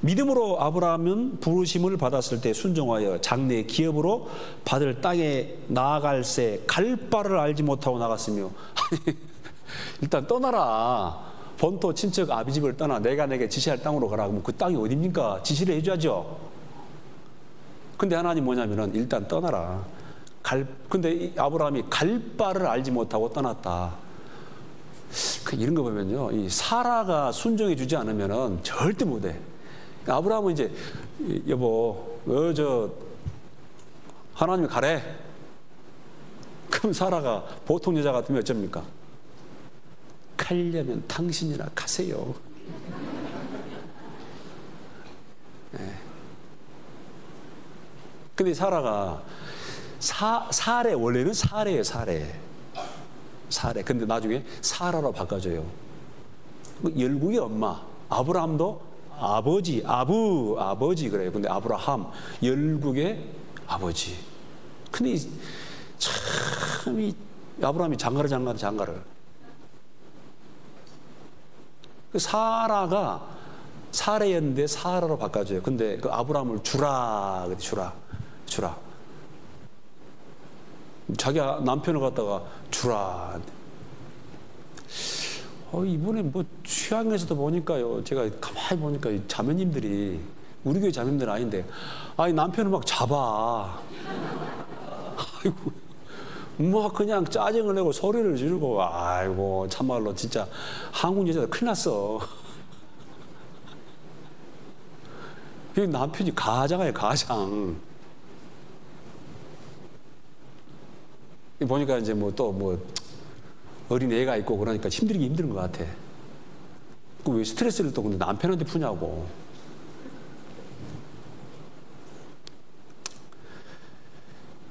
A: 믿음으로 아브라함은 부르심을 받았을 때 순종하여 장래의 기업으로 받을 땅에 나아갈새 갈 바를 알지 못하고 나갔으며. 일단 떠나라. 본토 친척 아비집을 떠나 내가 내게 지시할 땅으로 가라. 그럼 그 땅이 어딥니까? 지시를 해줘야죠. 근데 하나님 뭐냐면은 일단 떠나라. 근데 아브라함이 갈 바를 알지 못하고 떠났다. 이런 거 보면요, 이 사라가 순종해 주지 않으면은 절대 못해. 아브라함은 이제, 여보, 하나님이 가래. 그럼 사라가 보통 여자 같으면 어쩝니까? 가려면 당신이나 가세요. 네. 근데 사라가 사례, 원래는 사례예요, 사례. 근데 나중에 사라로 바꿔줘요. 열국의 엄마, 아브라함도 아버지 그래요. 근데 아브라함, 열국의 아버지. 근데 참 이 아브라함이 장가를. 그 사라가 사례였는데 사라로 바꿔줘요. 근데 그 아브라함을 주라. 자기 남편을 갖다가 주라. 이번에 뭐 취향에서도 보니까요, 제가 가만히 보니까 이 자매님들이, 우리 교회 자매님들은 아닌데, 아니 남편을 막 잡아. 아이고, 막 그냥 짜증을 내고 소리를 지르고, 아이고 참말로 진짜 한국 여자들 큰일 났어. 이 남편이 가장이에요, 가장. 보니까 이제 어린 애가 있고 그러니까 힘든 것 같아. 왜 스트레스를 또 근데 남편한테 푸냐고.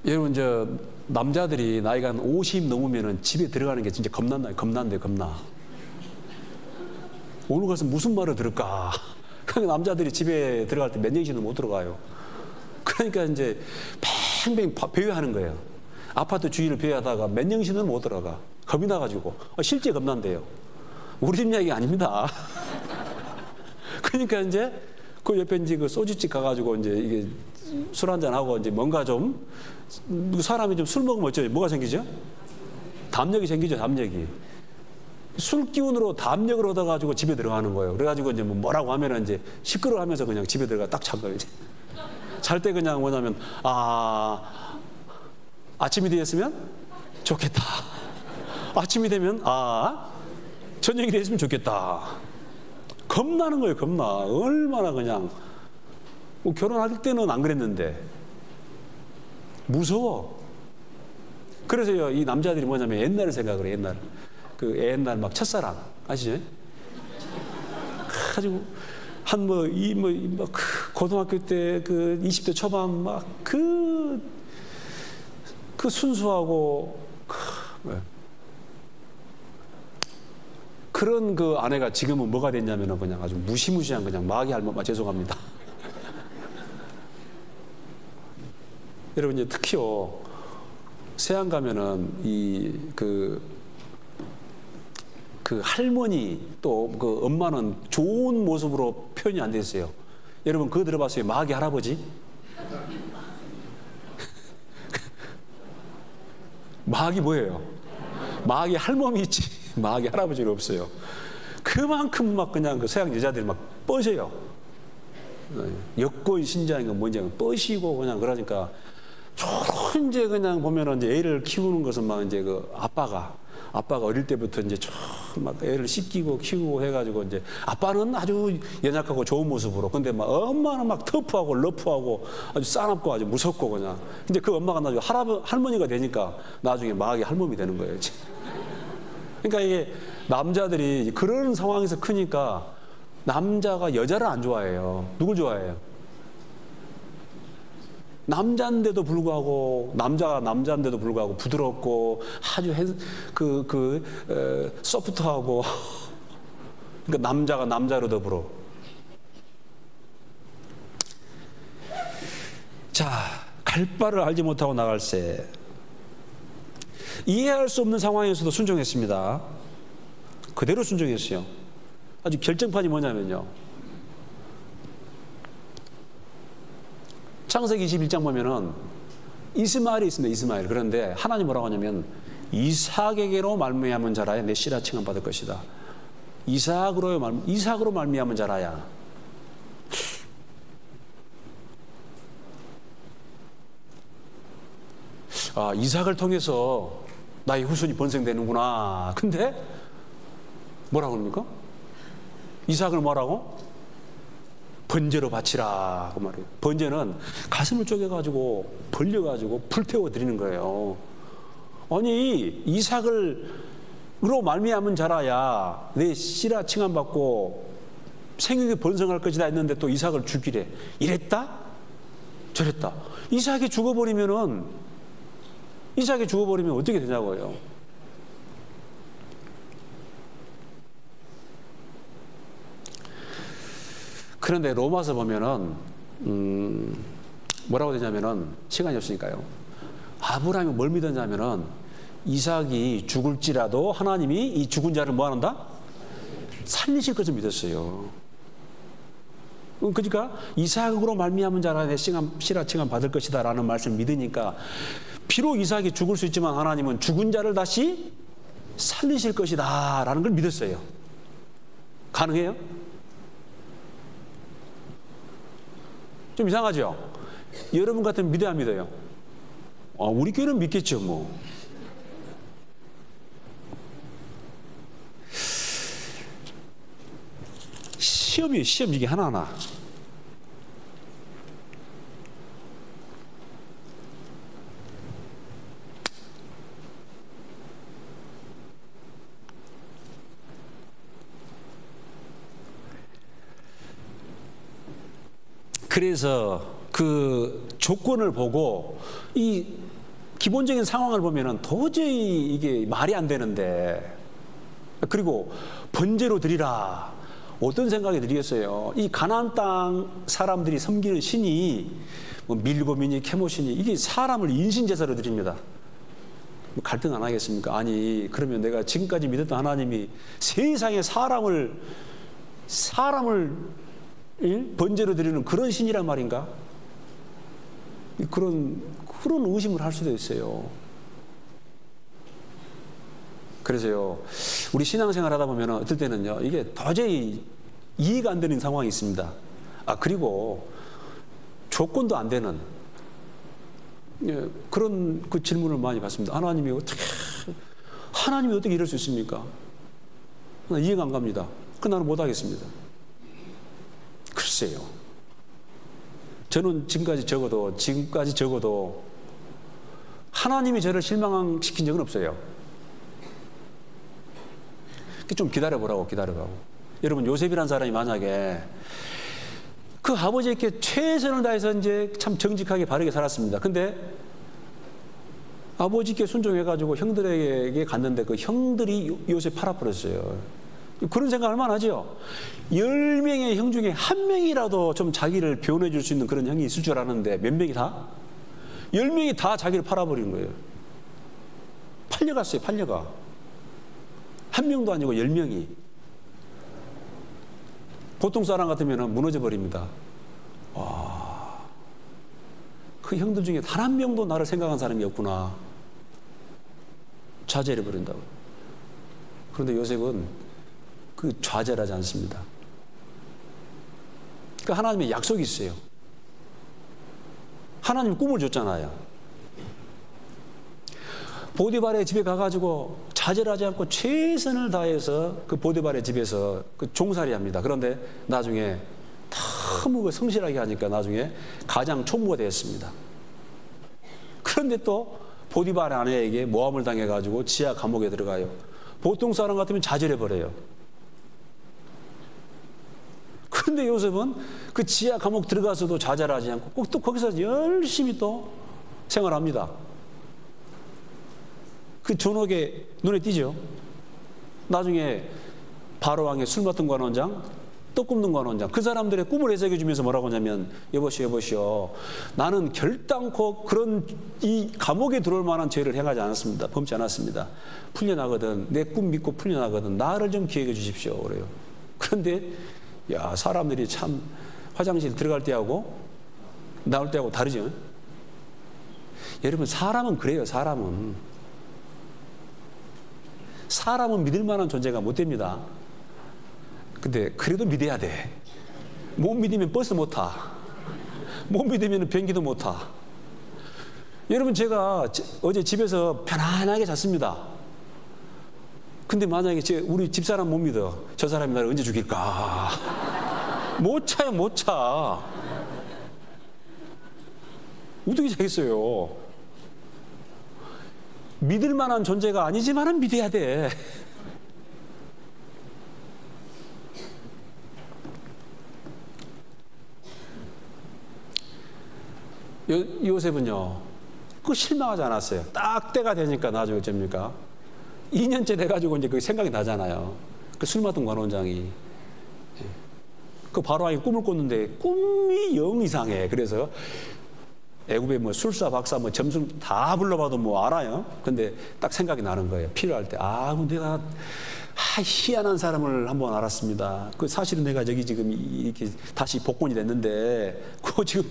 A: 여러분, 남자들이 나이가 한 50 넘으면은 집에 들어가는 게 진짜 겁난대. 오늘 가서 무슨 말을 들을까. 그러니까 남자들이 집에 들어갈 때 몇 년씩은 못 들어가요. 그러니까 이제 팽팽 배회하는 거예요. 아파트 주위를 배회하다가 몇 년씩은 못 들어가. 겁이 나가지고. 실제 겁난대요. 우리 집 이야기 아닙니다. 그러니까 이제 그 옆에 이제 그 소주집 가가지고 이제 이게 술 한잔 하고 이제 뭔가 좀 사람이 좀 술 먹으면 어쩌죠? 뭐가 생기죠? 담력이 생기죠, 담력이. 술 기운으로 담력을 얻어가지고 집에 들어가는 거예요. 그래가지고 이제 뭐라고 하면은 이제 시끄러워하면서 그냥 집에 들어가 딱 잠가요. 이제 잘 때 그냥 뭐냐면 아침이 되었으면 좋겠다. 아침이 되면 저녁이 되었으면 좋겠다. 겁나는 거예요, 겁나. 얼마나 그냥. 결혼할 때는 안 그랬는데 무서워. 그래서요, 이 남자들이 뭐냐면 옛날을 생각을 해. 옛날 막 첫사랑 아시죠? 가지고 한 고등학교 때 그 20대 초반 막 그 순수하고 그런 그 아내가 지금은 뭐가 됐냐면은 그냥 아주 무시무시한 그냥 마귀 할머니, 죄송합니다. 여러분, 이제 특히요, 세안 가면은 그 할머니 또 그 엄마는 좋은 모습으로 표현이 안 돼 있어요. 여러분, 그거 들어봤어요? 마귀 할아버지? 마귀 뭐예요? 마귀 할머니 있지. 마귀 할아버지는 없어요. 그만큼 막 그냥 그 서양 여자들이 막 뻗어요. 여권 신자인 건 뭔지 뻗이고 그냥 그러니까 이제 그냥 보면은 이제 애를 키우는 것은 막 이제 그 아빠가 어릴 때부터 이제 막 애를 씻기고 키우고 해가지고 이제 아빠는 아주 연약하고 좋은 모습으로, 근데 막 엄마는 막 터프하고 러프하고 아주 싸납고 아주 무섭고 그냥. 근데 그 엄마가 나중에 할머니가 되니까 나중에 마귀 할머니 되는 거예요. 그러니까 이게 남자들이 그런 상황에서 크니까 남자가 여자를 안 좋아해요. 누굴 좋아해요? 남자인데도 불구하고, 남자가 남자인데도 불구하고 부드럽고 아주 소프트하고. 그러니까 남자가 남자로 더불어. 갈 바를 알지 못하고 나갈새. 이해할 수 없는 상황에서도 순종했습니다. 그대로 순종했어요. 아주 결정판이 뭐냐면요, 창세기 21장 보면은 이스마엘이 있습니다. 이스마엘. 그런데 하나님 뭐라고 하냐면 이삭에게로 말미암은 자라야 내 씨라 칭함받을 것이다. 이삭으로 말미암은 자라야. 아, 이삭을 통해서 나의 후손이 번성되는구나. 근데 뭐라고 합니까? 이삭을 뭐라고? 번제로 바치라 그 말이에요. 번제는 가슴을 쪼개가지고 벌려가지고 불태워 드리는 거예요. 아니, 이삭으로 말미암은 자라야 내 씨라 칭함받고 생육이 번성할 것이다 했는데 또 이삭을 죽이래. 이랬다 저랬다. 이삭이 죽어버리면 어떻게 되냐고요. 그런데 로마서 보면은 뭐라고 되냐면은, 시간이 없으니까요, 아브라함이 뭘 믿었냐면은 이삭이 죽을지라도 하나님이 이 죽은 자를 뭐 한다? 살리실 것을 믿었어요. 그러니까 이삭으로 말미암은 자라 내 씨라 칭함 받을 것이다 라는 말씀을 믿으니까, 비록 이삭이 죽을 수 있지만 하나님은 죽은 자를 다시 살리실 것이다 라는 걸 믿었어요. 가능해요? 좀 이상하죠? 여러분 같으면 믿어야 안 믿어요? 우리 교회는 믿겠죠 뭐. 시험 이게 하나하나. 그래서 그 조건을 보고 이 기본적인 상황을 보면은 도저히 이게 말이 안 되는데, 그리고 번제로 드리라. 어떤 생각이 들겠어요? 이 가나안 땅 사람들이 섬기는 신이 뭐 밀고민이 케모신이 이게 사람을 인신제사로 드립니다. 갈등 안 하겠습니까? 아니, 그러면 내가 지금까지 믿었던 하나님이 세상에 사람을 번제로 드리는 그런 신이란 말인가? 그런 의심을 할 수도 있어요. 그래서요, 우리 신앙생활 하다 보면 어떨 때는요, 이게 도저히 이해가 안 되는 상황이 있습니다. 그리고 조건도 안 되는, 그런 그 질문을 많이 받습니다. 하나님이 어떻게 이럴 수 있습니까? 이해가 안 갑니다. 나는 못 하겠습니다. 글쎄요. 저는 지금까지 적어도 하나님이 저를 실망시킨 적은 없어요. 좀 기다려보라고. 여러분, 요셉이라는 사람이 만약에 그 아버지께 최선을 다해서 이제 참 정직하게 바르게 살았습니다. 근데 아버지께 순종해가지고 형들에게 갔는데 그 형들이 요셉 팔아버렸어요. 그런 생각 얼마나 하죠? 10명의 형 중에 1명이라도 좀 자기를 변호해 줄 수 있는 그런 형이 있을 줄 알았는데 몇 명이 다? 10명이 다 자기를 팔아버린 거예요. 팔려갔어요. 팔려가. 1명도 아니고 10명이. 보통 사람 같으면 무너져 버립니다. 그 형들 중에 단 한 명도 나를 생각한 사람이 없구나. 좌절해 버린다고. 그런데 요셉은 그 좌절하지 않습니다. 그러니까 하나님의 약속이 있어요. 하나님이 꿈을 줬잖아요. 보디발의 집에 가가지고 좌절하지 않고 최선을 다해서 그 보디발의 집에서 그 종살이 합니다. 그런데 나중에 너무 성실하게 하니까 나중에 가장 총무가 되었습니다. 그런데 또 보디발의 아내에게 모함을 당해가지고 지하 감옥에 들어가요. 보통 사람 같으면 좌절해버려요. 그런데 요셉은 그 지하 감옥 들어가서도 좌절하지 않고 꼭 또 거기서 열심히 또 생활합니다. 그 존옥에 눈에 띄죠. 나중에 바로왕의 술 맡은 관원장 떡 굽는 관원장. 그 사람들의 꿈을 해석해 주면서 뭐라고 하냐면, 여보시오. 나는 결단코 그런 이 감옥에 들어올 만한 죄를 행하지 않았습니다. 범치 않았습니다. 풀려나거든. 내 꿈 믿고 풀려나거든. 나를 좀 기억해 주십시오. 그래요. 그런데 야, 사람들이 참 화장실 들어갈 때하고 나올 때하고 다르죠. 여러분, 사람은 그래요. 사람은 믿을 만한 존재가 못 됩니다. 근데 그래도 믿어야 돼. 못 믿으면 버스 못 타. 못 믿으면 비행기도 못 타. 여러분, 제가 어제 집에서 편안하게 잤습니다. 근데 만약에 우리 집사람 못 믿어. 저 사람이 나를 언제 죽일까? 못 차요, 못 차. 어떻게 자겠어요? 믿을 만한 존재가 아니지만은 믿어야 돼. 요셉은요, 그 실망하지 않았어요. 딱 때가 되니까 나중에 어쩝니까? 2년째 돼가지고 이제 그 생각이 나잖아요. 그 술 맡은 관원장이. 그 바로왕이 꿈을 꿨는데 꿈이 영 이상해. 그래서 애굽에 뭐 술사, 박사, 뭐 점수 다 불러봐도 뭐 알아요. 근데 딱 생각이 나는 거예요. 필요할 때. 내가 희한한 사람을 한번 알았습니다. 그 사실은 내가 저기 지금 이렇게 다시 복권이 됐는데, 그 지금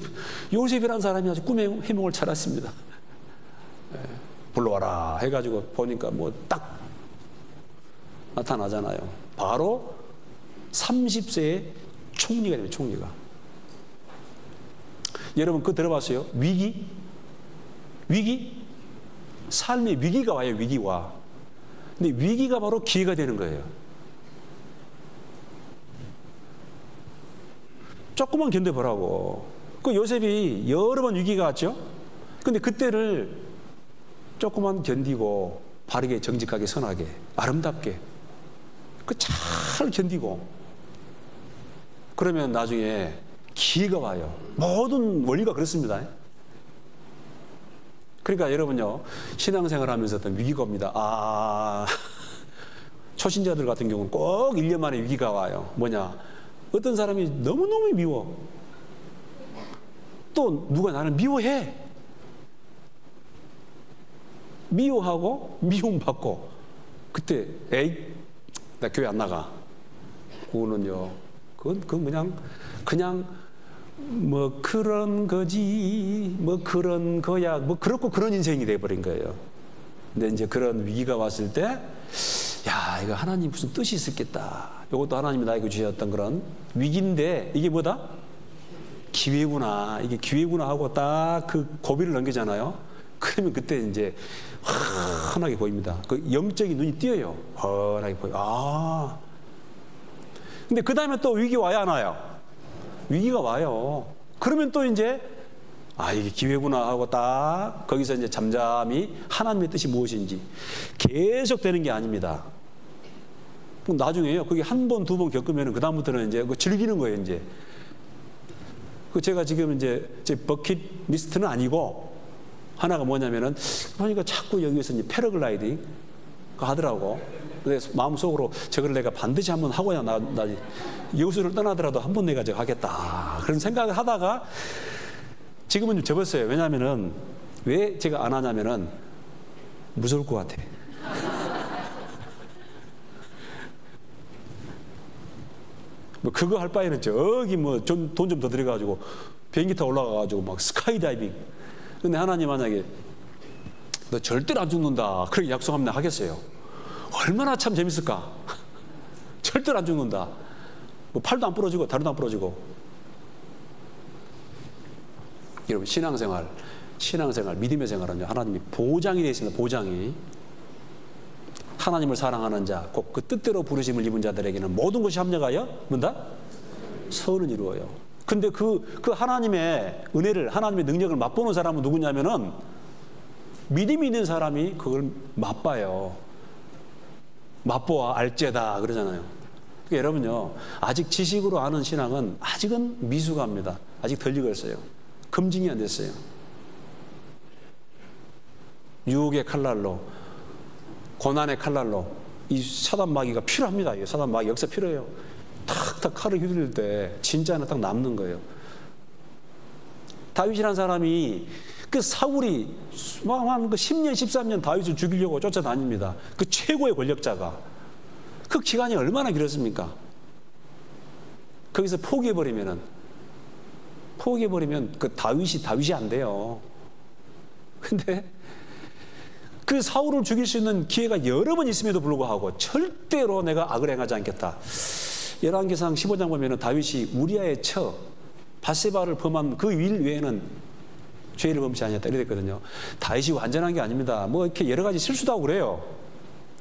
A: 요셉이라는 사람이 아주 꿈의 해몽을 찾았습니다. 불러와라 해가지고 보니까 뭐 딱 나타나잖아요. 바로 30세의 총리가 됩니다. 총리가. 여러분, 그거 들어봤어요? 위기? 삶의 위기가 와요. 위기와. 근데 위기가 바로 기회가 되는 거예요. 조금만 견뎌보라고. 그 요셉이 여러 번 위기가 왔죠. 근데 그때를 조금만 견디고 바르게, 정직하게, 선하게, 아름답게 잘 견디고 그러면 나중에 기회가 와요. 모든 원리가 그렇습니다. 그러니까 여러분요, 신앙생활 하면서 어떤 위기가 옵니다. 초신자들 같은 경우는 꼭 1년 만에 위기가 와요. 뭐냐? 어떤 사람이 너무너무 미워. 또 누가 나를 미워해. 미워하고 미움받고 그때 에이, 나 교회 안 나가. 그거는요, 그건 그냥 뭐 그런 거지, 뭐 그런 거야, 뭐 그렇고 그런 인생이 돼버린 거예요. 근데 이제 그런 위기가 왔을 때, 야, 이거 하나님 무슨 뜻이 있었겠다. 이것도 하나님이 나에게 주셨던 그런 위기인데, 이게 뭐다? 기회구나. 이게 기회구나 하고 딱 그 고비를 넘기잖아요. 그러면 그때 이제 환하게 보입니다. 그 영적인 눈이 띄어요. 환하게 보여. 근데 그 다음에 또 위기 와야 하나요? 위기가 와요. 그러면 또 이제 이게 기회구나 하고 딱 거기서 이제 잠잠히 하나님의 뜻이 무엇인지 계속 되는 게 아닙니다. 나중에요. 그게 한 번, 두 번 겪으면 그 다음부터는 이제 즐기는 거예요. 이제 제가 지금 이제 제 버킷 리스트는 아니고 하나가 뭐냐면은 보니까 자꾸 여기서 이제 패러글라이딩 하더라고. 그래서 마음속으로 저걸 내가 반드시 한번 하고야 나 여수를 떠나더라도 한번 내가 저거 하겠다. 그런 생각을 하다가 지금은 좀 접었어요. 왜냐하면은 왜 제가 안 하냐면은 무서울 것 같아. 뭐 그거 할 바에는 저기 뭐 돈 좀 더 들여가지고 비행기 타고 올라가가지고 막 스카이다이빙. 근데 하나님 만약에 너 절대로 안 죽는다 그렇게 약속하면 나 하겠어요. 얼마나 참 재밌을까. 절대로 안 죽는다. 뭐 팔도 안 부러지고 다리도 안 부러지고. 여러분, 신앙생활 믿음의 생활은요, 하나님이 보장이 되어 있습니다. 보장이. 하나님을 사랑하는 자, 곧 그 뜻대로 부르심을 입은 자들에게는 모든 것이 합력하여 뭔다? 선을 이루어요. 근데 그 하나님의 은혜를, 하나님의 능력을 맛보는 사람은 누구냐면은 믿음이 있는 사람이 그걸 맛봐요. 맛보아 알죄다 그러잖아요. 그러니까 여러분요, 아직 지식으로 아는 신앙은 아직은 미숙합니다. 아직 덜 익었어요. 검증이 안 됐어요. 유혹의 칼날로, 고난의 칼날로 이 사단 마귀가 필요합니다. 사단 마귀 역사 필요해요. 탁탁 칼을 휘두를 때 진짜는 딱 남는 거예요. 다윗이라는 사람이 그 사울이 한 10년, 13년 다윗을 죽이려고 쫓아다닙니다. 그 최고의 권력자가. 그 기간이 얼마나 길었습니까? 거기서 포기해버리면 그 다윗이 안 돼요. 근데 그 사울을 죽일 수 있는 기회가 여러 번 있음에도 불구하고 절대로 내가 악을 행하지 않겠다. 열왕기상 15장 보면 다윗이 우리아의 처 밧세바를 범한 그 일 외에는 죄를 범치 아니었다 이랬거든요. 다윗이 완전한 게 아닙니다. 뭐 이렇게 여러 가지 실수도 하고 그래요.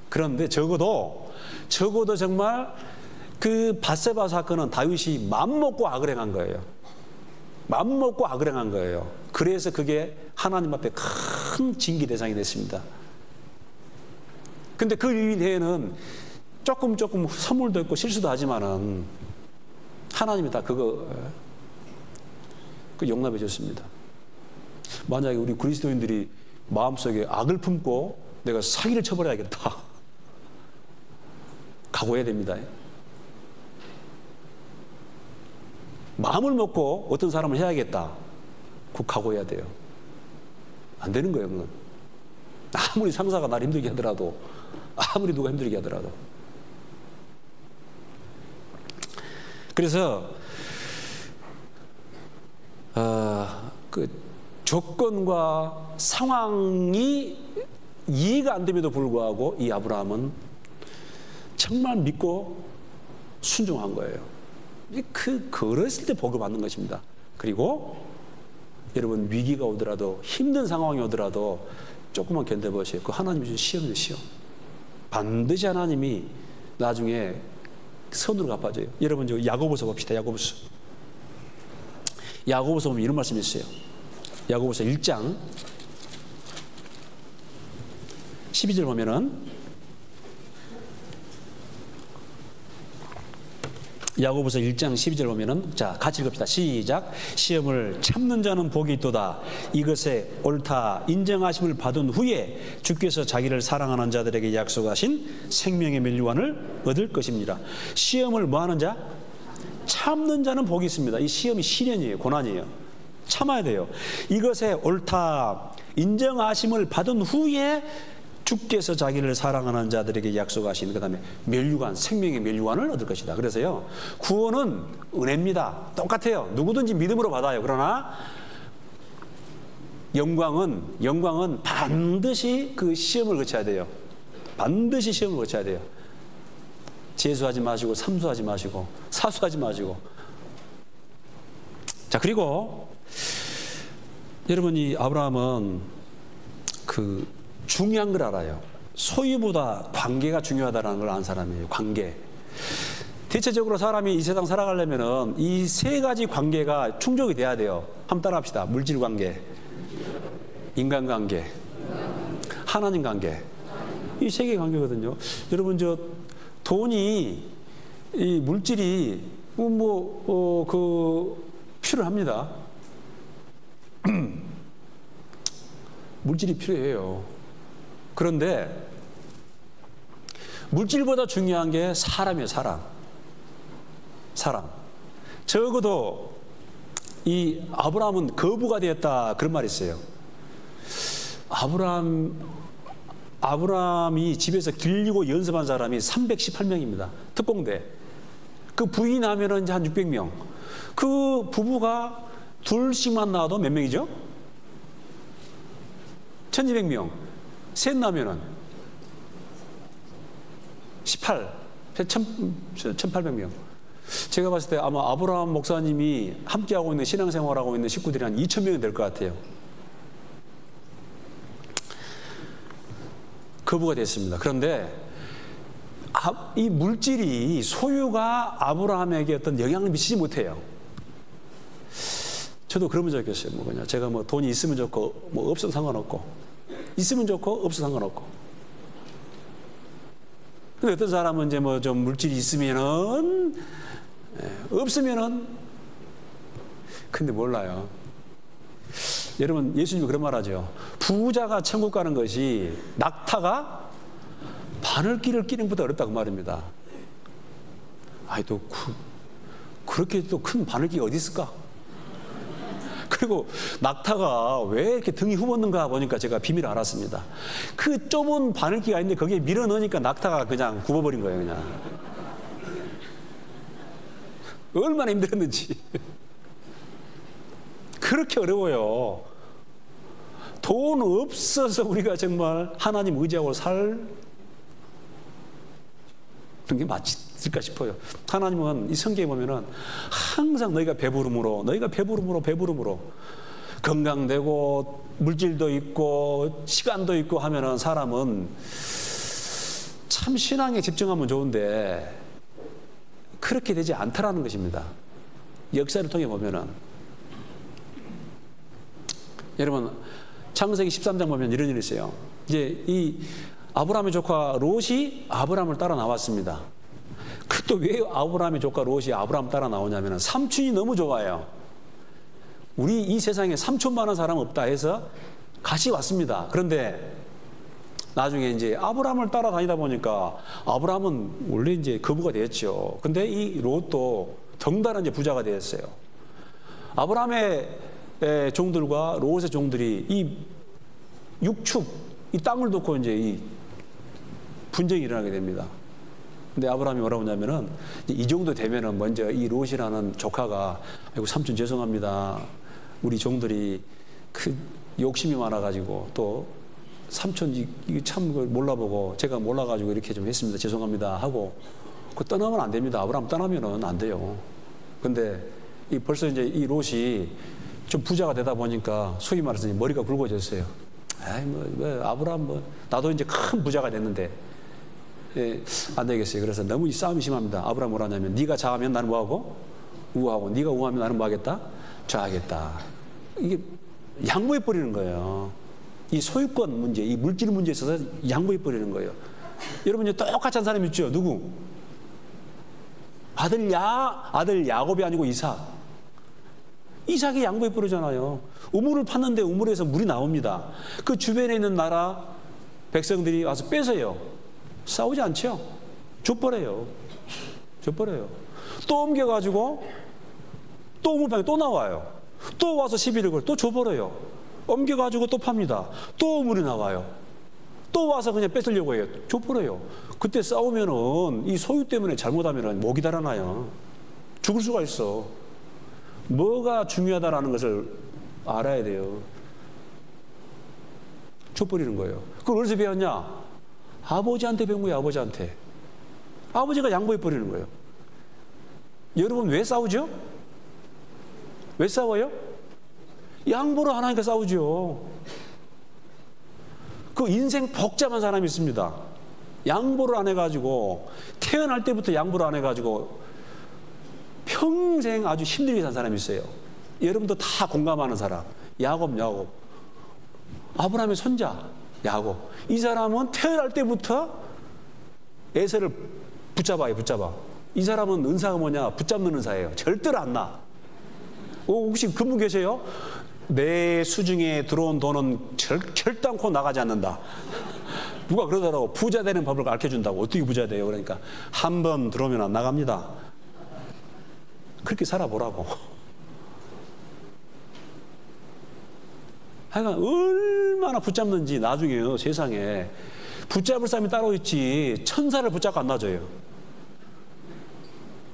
A: 그런데 적어도 정말 그 밧세바 사건은 다윗이 맘먹고 악을 행한 거예요. 맘먹고 악을 행한 거예요. 그래서 그게 하나님 앞에 큰 징계 대상이 됐습니다. 근데 그 이외에는 조금 선물도 있고 실수도 하지만은 하나님이 다 그거 용납해 줬습니다. 만약에 우리 그리스도인들이 마음속에 악을 품고 내가 사기를 쳐버려야겠다. 각오해야 됩니다. 마음을 먹고 어떤 사람을 해야겠다. 그 각오해야 돼요. 안 되는 거예요, 그건. 아무리 상사가 나를 힘들게 하더라도, 아무리 누가 힘들게 하더라도. 그래서 그 조건과 상황이 이해가 안 됨에도 불구하고 이 아브라함은 정말 믿고 순종한 거예요. 그랬을 때 복을 받는 것입니다. 그리고 여러분 위기가 오더라도 힘든 상황이 오더라도 조금만 견뎌보세요. 그 하나님이 주신 시험이에요. 시험. 반드시 하나님이 나중에 선으로 갚아줘요. 여러분 저 야고보서 봅시다. 야고보서 보면 이런 말씀이 있어요. 야고보서 1장 12절 보면은 야고보서 1장 12절 보면은 자 같이 읽읍시다. 시작. 시험을 참는 자는 복이 있도다. 이것에 옳다 인정하심을 받은 후에 주께서 자기를 사랑하는 자들에게 약속하신 생명의 면류관을 얻을 것입니다. 시험을 뭐하는 자? 참는 자는 복이 있습니다. 이 시험이 시련이에요. 고난이에요. 참아야 돼요. 이것에 옳다 인정하심을 받은 후에 주께서 자기를 사랑하는 자들에게 약속하신 그 다음에 면류관, 생명의 면류관을 얻을 것이다. 그래서요 구원은 은혜입니다. 똑같아요. 누구든지 믿음으로 받아요. 그러나 영광은 반드시 그 시험을 거쳐야 돼요. 반드시 시험을 거쳐야 돼요. 재수하지 마시고 삼수하지 마시고 사수하지 마시고. 자 그리고 여러분 이 아브라함은 그 중요한 걸 알아요. 소유보다 관계가 중요하다는 걸 아는 사람이에요. 관계. 대체적으로 사람이 이 세상 살아가려면 이 세 가지 관계가 충족이 돼야 돼요. 한번 따라합시다. 물질 관계, 인간 관계, 하나님 관계. 이 세 개의 관계거든요. 여러분 저 돈이 이 물질이 필요합니다. 물질이 필요해요. 그런데 물질보다 중요한 게 사람이에요. 사람. 적어도 이 아브라함은 거부가 되었다 그런 말이 있어요. 아브라함이 집에서 길리고 연습한 사람이 318명입니다. 특공대. 그 부인하면은 이제 한 600명. 그 부부가 둘씩만 낳아도 몇 명이죠? 1200명. 셋 나면은 1800명. 제가 봤을 때 아마 아브라함 목사님이 함께하고 있는 신앙생활하고 있는 식구들이 한 2000명이 될 것 같아요. 거부가 됐습니다. 그런데 이 물질이 소유가 아브라함에게 어떤 영향을 미치지 못해요. 저도 그런 적 있어요. 제가 돈이 있으면 좋고 없어도 상관없고. 있으면 좋고 없어도 상관없고. 근데 어떤 사람은 이제 좀 물질이 있으면은 없으면은 근데 몰라요. 여러분 예수님이 그런 말 하죠. 부자가 천국 가는 것이 낙타가 바늘길을 끼는 것보다 어렵다고 말입니다. 아이, 또 그렇게 또 큰 바늘기가 어디 있을까? 그리고 낙타가 왜 이렇게 등이 굽었는가 보니까 제가 비밀을 알았습니다. 그 좁은 바늘기가 있는데 거기에 밀어 넣으니까 낙타가 그냥 굽어버린 거예요, 그냥. 얼마나 힘들었는지. 그렇게 어려워요. 돈 없어서 우리가 정말 하나님 의지하고 살는 게 맞을까 싶어요. 하나님은 이 성경에 보면은 항상 너희가 배부름으로 건강되고 물질도 있고 시간도 있고 하면은 사람은 참 신앙에 집중하면 좋은데 그렇게 되지 않더라는 것입니다. 역사를 통해 보면은 여러분 창세기 13장 보면 이런 일이 있어요. 이제 이 아브라함의 조카 롯이 아브라함을 따라 나왔습니다. 그 또 왜 아브라함의 조카 롯이 아브라함 따라 나오냐면 삼촌이 너무 좋아요. 우리 이 세상에 삼촌만한 사람 없다 해서 같이 왔습니다. 그런데 나중에 이제 아브라함을 따라다니다 보니까 아브라함은 원래 이제 거부가 되었죠. 근데 이 롯도 덩달아 이제 부자가 되었어요. 아브라함의 종들과 롯의 종들이 이 육축, 이 땅을 놓고 이제 이 분쟁이 일어나게 됩니다. 근데 아브라함이 뭐라고 하냐면은 이 정도 되면은 먼저 이 롯이라는 조카가 아이고 삼촌 죄송합니다. 우리 종들이 그 욕심이 많아가지고 또 삼촌 이게 참 몰라보고 제가 몰라가지고 이렇게 좀 했습니다. 죄송합니다 하고 그 떠나면 안 됩니다. 아브라함 떠나면은 안 돼요. 근데 이 벌써 이제 이 롯이 좀 부자가 되다 보니까 소위 말해서 머리가 굵어졌어요. 아이 뭐 아브라함 뭐 나도 이제 큰 부자가 됐는데 예, 안 되겠어요. 그래서 너무 이 싸움이 심합니다. 아브라함 뭐라 하냐면 네가 좌하면 나는 뭐하고 우하고 네가 우하면 나는 뭐하겠다 좌하겠다. 이게 양보해 버리는 거예요. 이 소유권 문제, 이 물질 문제에 있어서 양보해 버리는 거예요. 여러분 이제 똑같이 한 사람 있죠. 누구? 아들 야곱이 아니고 이삭. 이삭이 양보해 버리잖아요. 우물을 팠는데 우물에서 물이 나옵니다. 그 주변에 있는 나라 백성들이 와서 뺏어요. 싸우지 않죠? 줘버려요. 또 옮겨가지고 또 우물판에 또 나와요. 또 와서 시비를 걸고 또 줘버려요. 옮겨가지고 또 팝니다. 또 우물이 나와요. 또 와서 그냥 뺏으려고 해요. 줘버려요. 그때 싸우면은 이 소유 때문에 잘못하면은 목이 달아나요. 죽을 수가 있어. 뭐가 중요하다라는 것을 알아야 돼요. 줘버리는 거예요. 그걸 어디서 배웠냐? 아버지한테 배운 거예요. 아버지한테. 아버지가 양보해 버리는 거예요. 여러분 왜 싸우죠? 왜 싸워요? 양보를 안 하니까 싸우죠. 그 인생 복잡한 사람이 있습니다. 양보를 안 해가지고 태어날 때부터 양보를 안 해가지고 평생 아주 힘들게 산 사람이 있어요. 여러분도 다 공감하는 사람. 야곱. 아브라함의 손자 야곱. 이 사람은 태어날 때부터 에서를 붙잡아. 이 사람은 은사가 뭐냐? 붙잡는 은사예요. 절대로 안 나. 혹시 그분 계세요? 내 수중에 들어온 돈은 결단코 나가지 않는다. 누가 그러더라고. 부자 되는 법을 가르쳐준다고. 어떻게 부자 돼요? 그러니까 한 번 들어오면 안 나갑니다. 그렇게 살아보라고. 하여간 얼마나 붙잡는지 나중에요. 세상에 붙잡을 사람이 따로 있지 천사를 붙잡고 안 놔줘요.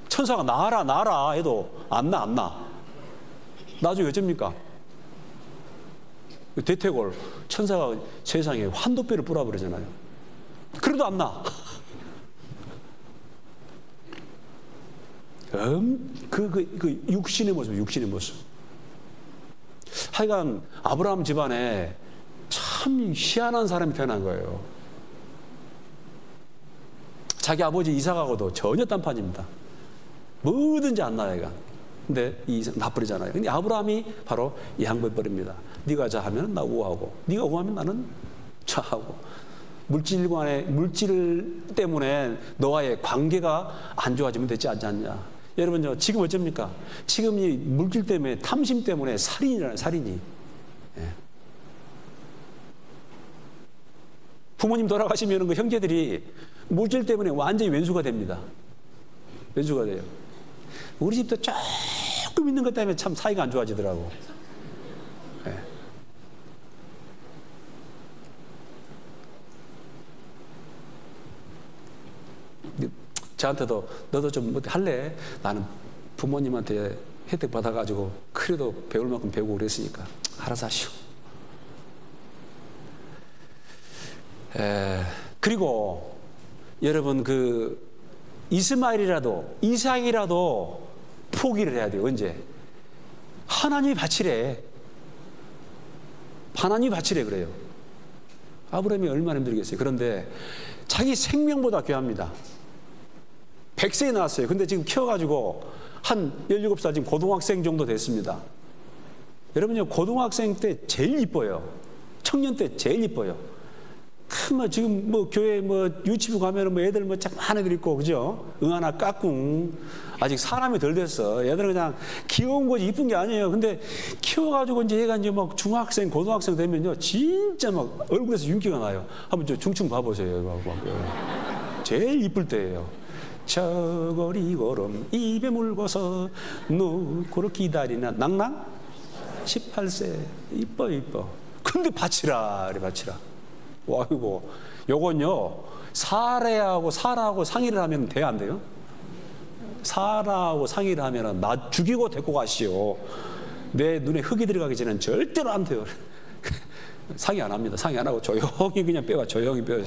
A: 천사가 나라 해도 안 나. 나중에 어쩝니까? 대퇴골 천사가 세상에 환도뼈를 뿌려버리잖아요. 그래도 안 나. 그 육신의 모습. 하여간 아브라함 집안에 참 희한한 사람이 태어난 거예요. 자기 아버지 이삭하고도 전혀 딴판입니다. 뭐든지 안 나요, 얘가. 근데 이삭 나버리잖아요. 근데 아브라함이 바로 양보해버립니다. 네가 좌하면 나 우하고, 네가 우하면 나는 좌하고. 물질 때문에 너와의 관계가 안 좋아지면 되지 않냐. 여러분, 지금 어쩝니까? 지금 이 물질 때문에, 탐심 때문에 살인이. 예. 부모님 돌아가시면 그 형제들이 물질 때문에 완전히 왼수가 됩니다. 몇 주가 돼요? 우리 집도 조금 있는 것 때문에 참 사이가 안 좋아지더라고. 네. 저한테도 너도 좀 뭐 할래? 나는 부모님한테 혜택 받아가지고 그래도 배울 만큼 배우고 그랬으니까 알아서 하시오. 그리고 여러분 그 이삭이라도 포기를 해야 돼요. 언제? 하나님이 바치래. 하나님이 바치래 그래요. 아브라함이 얼마나 힘들겠어요. 그런데 자기 생명보다 귀합니다. 100세에 나왔어요. 근데 지금 키워가지고 한 17살 지금 고등학생 정도 됐습니다. 여러분요, 고등학생 때 제일 이뻐요. 청년 때 제일 이뻐요. 지금 뭐 교회 뭐 유치부 가면은 뭐 애들 뭐 짝만 애들 있고, 그죠? 응하나 까꿍. 아직 사람이 덜 됐어. 애들은 그냥 귀여운 거지 이쁜 게 아니에요. 근데 키워가지고 이제 얘가 이제 막 중학생, 고등학생 되면요, 진짜 막 얼굴에서 윤기가 나요. 한번 저 중충 봐보세요. 제일 이쁠 때예요. 저고리 걸음 입에 물고서 누구를 기다리나 낭낭 18세 이뻐. 근데 바치라 그래 바치라. 와이고 요건요 사라하고 상의를 하면 돼요 안 돼요? 사라하고 상의를 하면은 나 죽이고 데리고 가시오. 내 눈에 흙이 들어가기 전에는 절대로 안 돼요. 상의 안 합니다. 상의 안 하고 조용히 그냥 빼와 조용히 빼와.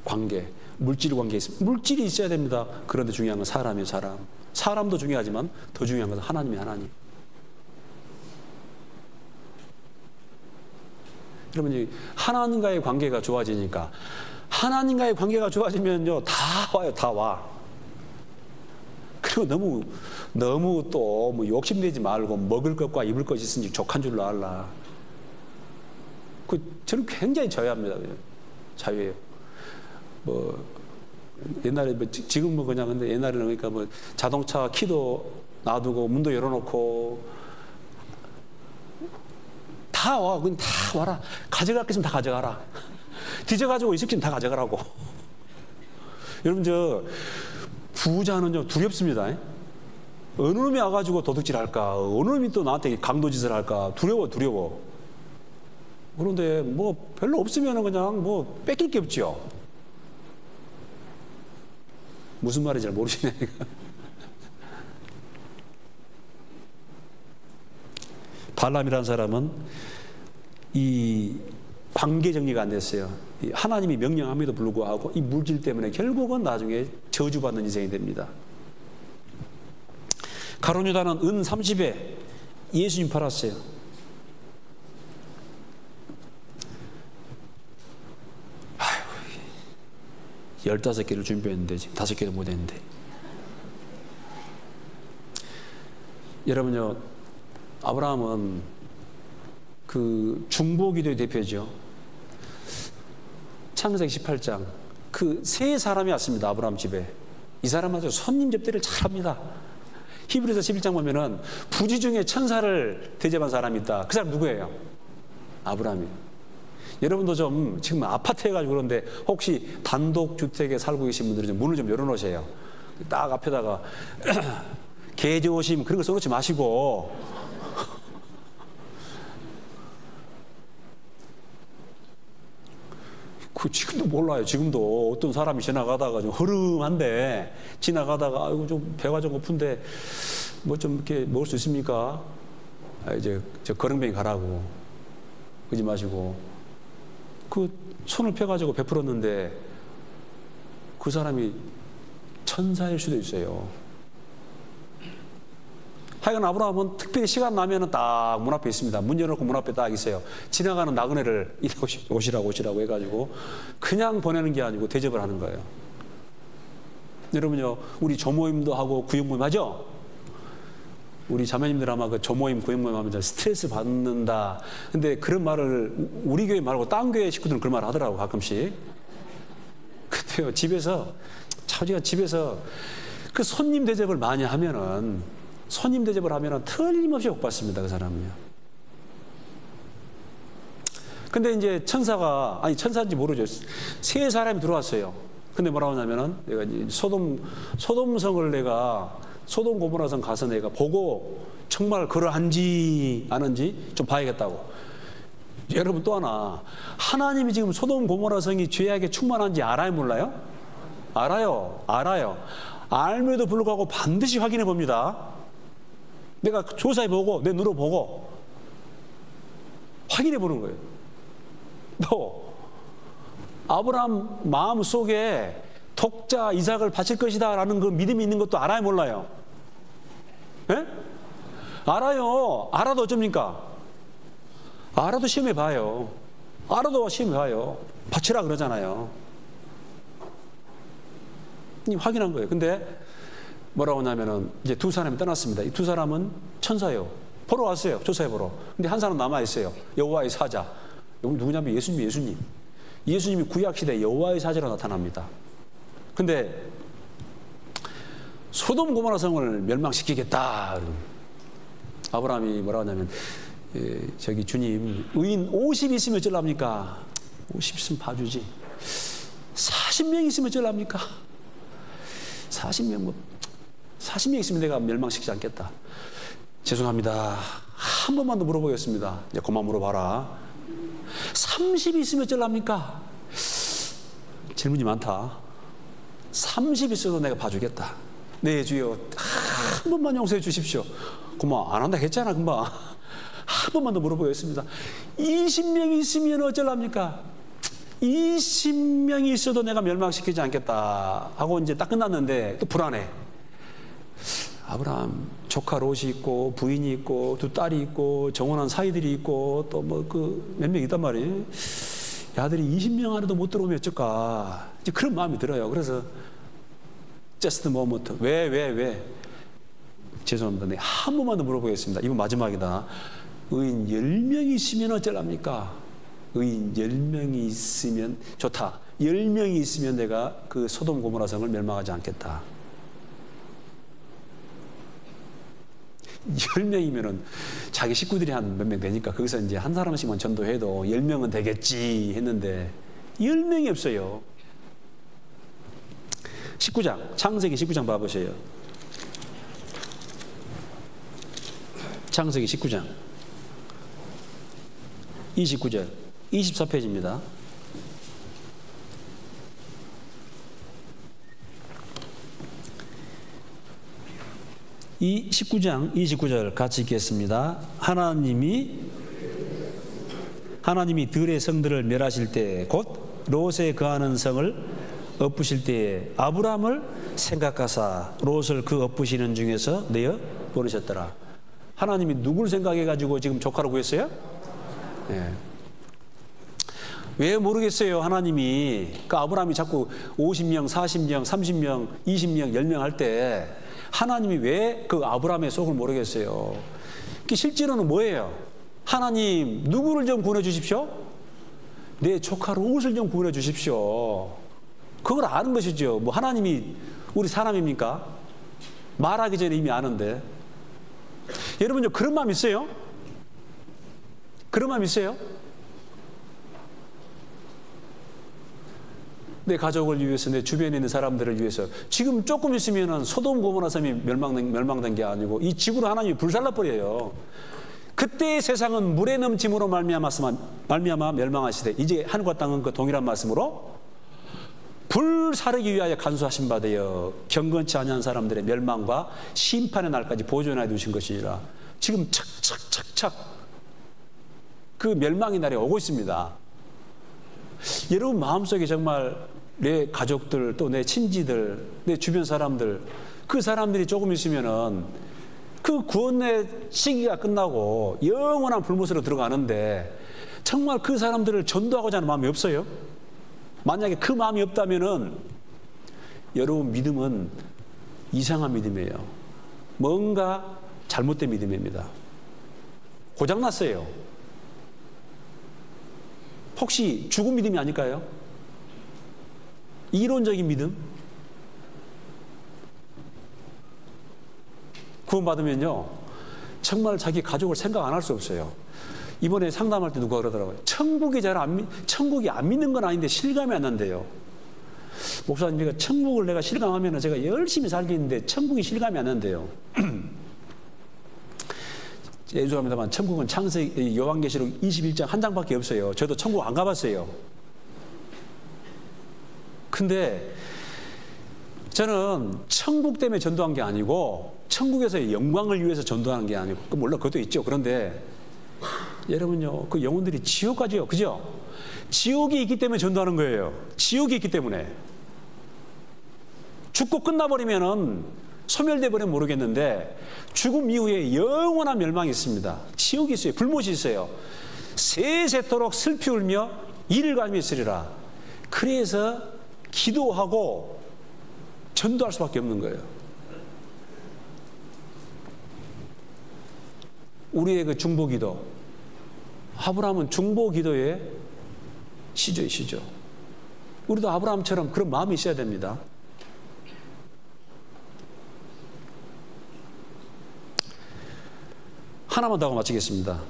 A: 관계, 물질 관계 있습니다. 물질이 있어야 됩니다. 그런데 중요한 건 사람이에요, 사람. 사람도 중요하지만 더 중요한 건 하나님이 하나님. 여러분, 하나님과의 관계가 좋아지니까, 하나님과의 관계가 좋아지면요, 다 와요, 다 와. 그리고 너무 또 뭐 욕심내지 말고 먹을 것과 입을 것이 있으니 족한 줄로 알라. 저는 굉장히 자유합니다. 자유해요. 뭐 옛날에 뭐 지금 뭐 그냥 근데 옛날에는 그러니까 뭐 자동차 키도 놔두고 문도 열어놓고 다 와. 그냥 다 와라. 가져갈 게 있으면 다 가져가라. 뒤져가지고 있을 게 있으면 다 가져가라고. 여러분 저 부자는요 두렵습니다. 어느 놈이 와가지고 도둑질 할까? 어느 놈이 또 나한테 강도짓을 할까? 두려워. 그런데 뭐 별로 없으면 그냥 뭐 뺏길 게 없죠. 무슨 말인지 잘 모르시네. 발람이라는 사람은 이 관계 정리가 안 됐어요. 하나님이 명령함에도 불구하고 이 물질 때문에 결국은 나중에 저주받는 인생이 됩니다. 가룟 유다는 은 30에 예수님 팔았어요. 아유, 15개를 준비했는데 지금 5개도 못 했는데. 여러분요, 아브라함은 그 중보기도의 대표죠. 창세기 18장 그 세 사람이 왔습니다. 아브라함 집에. 이 사람은 손님 접대를 잘합니다. 히브리서 11장 보면은 부지 중에 천사를 대접한 사람이 있다. 그 사람 누구예요? 아브라함이에요. 여러분도 좀 지금 아파트 해가지고 그런데 혹시 단독주택에 살고 계신 분들은 좀 문을 좀 열어놓으세요. 딱 앞에다가 개 좋으심 그런 거 써놓지 마시고 지금도 몰라요. 지금도 어떤 사람이 지나가다가 좀 허름한데 지나가다가 아이고 좀 배가 좀 고픈데 뭐 좀 이렇게 먹을 수 있습니까? 이제 저 거렁뱅이 가라고 그러지 마시고 그 손을 펴가지고 베풀었는데 그 사람이 천사일 수도 있어요. 하여간 아브라함은 특별히 시간 나면은 딱 문 앞에 있습니다. 문 열어놓고 문 앞에 딱 있어요. 지나가는 나그네를 오시라고 해가지고 그냥 보내는 게 아니고 대접을 하는 거예요. 여러분요, 우리 조모임도 하고 구역모임 하죠? 우리 자매님들 아마 그 조모임, 구역모임 하면 스트레스 받는다. 근데 그런 말을 우리 교회 말고 딴 교회 식구들은 그런 말 하더라고, 가끔씩. 근데요, 집에서 그 손님 대접을 많이 하면은 틀림없이 복 받습니다. 그 사람은요. 근데 이제 천사가, 아니 천사인지 모르죠. 세 사람이 들어왔어요. 근데 뭐라고 하냐면은 내가 이제 소돔성을 내가 소돔 고모라성 가서 내가 보고 정말 그러한지 아는지 좀 봐야겠다고. 여러분 또 하나, 하나님이 지금 소돔 고모라성이 죄악에 충만한지 알아요, 몰라요? 알아요. 알면도 불구하고 반드시 확인해 봅니다. 내가 조사해 보고 내 눈으로 보고 확인해 보는 거예요. 또 아브라함 마음 속에 독자 이삭을 바칠 것이다 라는 그 믿음이 있는 것도 알아요, 몰라요? 예? 알아요. 알아도 어쩝니까? 알아도 시험해 봐요. 바치라 그러잖아요. 확인한 거예요. 근데 뭐라고 하냐면은 이제 두 사람이 떠났습니다. 이 두 사람은 천사예요. 보러 왔어요. 조사해 보러. 근데 한 사람 남아 있어요. 여호와의 사자. 여기 누구냐면 예수님이 구약 시대 여호와의 사자로 나타납니다. 근데 소돔 고모라 성을 멸망시키겠다. 아브라함이 뭐라고 하냐면 저기 주님 의인 50 있으면 어쩌랍니까? 50 있으면 봐주지. 40명 있으면 어쩌랍니까? 40명 있으면 내가 멸망시키지 않겠다. 죄송합니다. 한 번만 더 물어보겠습니다. 이제 그만 물어봐라. 30 있으면 어쩌랍니까? 질문이 많다. 30 있어도 내가 봐주겠다. 네 주여 한 번만 용서해 주십시오. 그만 안 한다 했잖아 금방. 한 번만 더 물어보겠습니다. 20명이 있으면 어쩌랍니까? 20명이 있어도 내가 멸망시키지 않겠다 하고 이제 딱 끝났는데 또 불안해. 아브라함 조카 롯이 있고 부인이 있고 두 딸이 있고 정혼한 사이들이 있고 또 뭐 그 몇 명 있단 말이에요. 야들이 20명 안에도 못 들어오면 어쩔까 이제 그런 마음이 들어요. 그래서 just a moment. 왜 죄송합니다. 네, 한 번만 더 물어보겠습니다. 이번 마지막이다. 의인 10명이 있으면 어쩌랍니까? 의인 10명이 있으면 좋다. 10명이 있으면 내가 그 소돔 고모라 성을 멸망하지 않겠다. 10명이면은 자기 식구들이 한 몇 명 되니까 거기서 이제 한 사람씩만 전도해도 10명은 되겠지 했는데 10명이 없어요. 19장, 창세기 19장 봐보세요. 창세기 19장 29절 24페이지입니다. 이 19장 29절 같이 읽겠습니다. 하나님이 들의 성들을 멸하실 때 곧 롯에 거하는 성을 엎으실 때에 아브람을 생각하사 롯을 그 엎으시는 중에서 내어 보내셨더라. 하나님이 누굴 생각해 가지고 지금 조카를 구했어요? 네. 왜 모르겠어요. 하나님이 그 아브라함이 자꾸 50명, 40명, 30명, 20명, 10명 할 때 하나님이 왜 그 아브라함의 속을 모르겠어요. 실제로는 뭐예요? 하나님 누구를 좀 구원해 주십시오. 내 조카 롯을 좀 구원해 주십시오. 그걸 아는 것이죠. 뭐 하나님이 우리 사람입니까? 말하기 전에 이미 아는데. 여러분 그런 마음 있어요? 그런 마음 있어요? 내 가족을 위해서, 내 주변에 있는 사람들을 위해서. 지금 조금 있으면은 소돔 고모라 섬이 멸망된 게 아니고 이 지구를 하나님이 불살라 버려요. 그때의 세상은 물의 넘침으로 말미암아 멸망하시되 이제 하늘과 땅은 그 동일한 말씀으로 불사르기 위하여 간수하신 바 되어 경건치 아니한 사람들의 멸망과 심판의 날까지 보존해 두신 것이라. 지금 착착착착 그 멸망의 날이 오고 있습니다. 여러분 마음속에 정말 내 가족들 또 내 친지들 내 주변 사람들 그 사람들이 조금 있으면은 그 구원의 시기가 끝나고 영원한 불못으로 들어가는데 정말 그 사람들을 전도하고자 하는 마음이 없어요? 만약에 그 마음이 없다면은 여러분 믿음은 이상한 믿음이에요. 뭔가 잘못된 믿음입니다. 고장났어요. 혹시 죽은 믿음이 아닐까요? 이론적인 믿음? 구원받으면요 정말 자기 가족을 생각 안 할 수 없어요. 이번에 상담할 때 누가 그러더라고요. 천국이 안 믿는 건 아닌데 실감이 안 난대요. 목사님, 제가 천국을 내가 실감하면 제가 열심히 살겠는데 천국이 실감이 안 난대요. 죄송합니다만 천국은 창세기 요한계시록 21장 한 장밖에 없어요. 저도 천국 안 가봤어요. 근데 저는 천국 때문에 전도한 게 아니고 천국에서의 영광을 위해서 전도하는 게 아니고, 물론 그것도 있죠. 그런데 여러분요, 그 영혼들이 지옥 가죠. 그죠? 지옥이 있기 때문에 전도하는 거예요. 지옥이 있기 때문에. 죽고 끝나버리면은 소멸돼 버리면 모르겠는데 죽음 이후에 영원한 멸망이 있습니다. 지옥이 있어요. 불못이 있어요. 세세토록 슬피 울며 이를 갈며 있으리라. 그래서 기도하고 전도할 수밖에 없는 거예요. 우리의 그 중보기도, 아브라함은 중보기도의 시조이시죠. 우리도 아브라함처럼 그런 마음이 있어야 됩니다. 하나만 더 하고 마치겠습니다.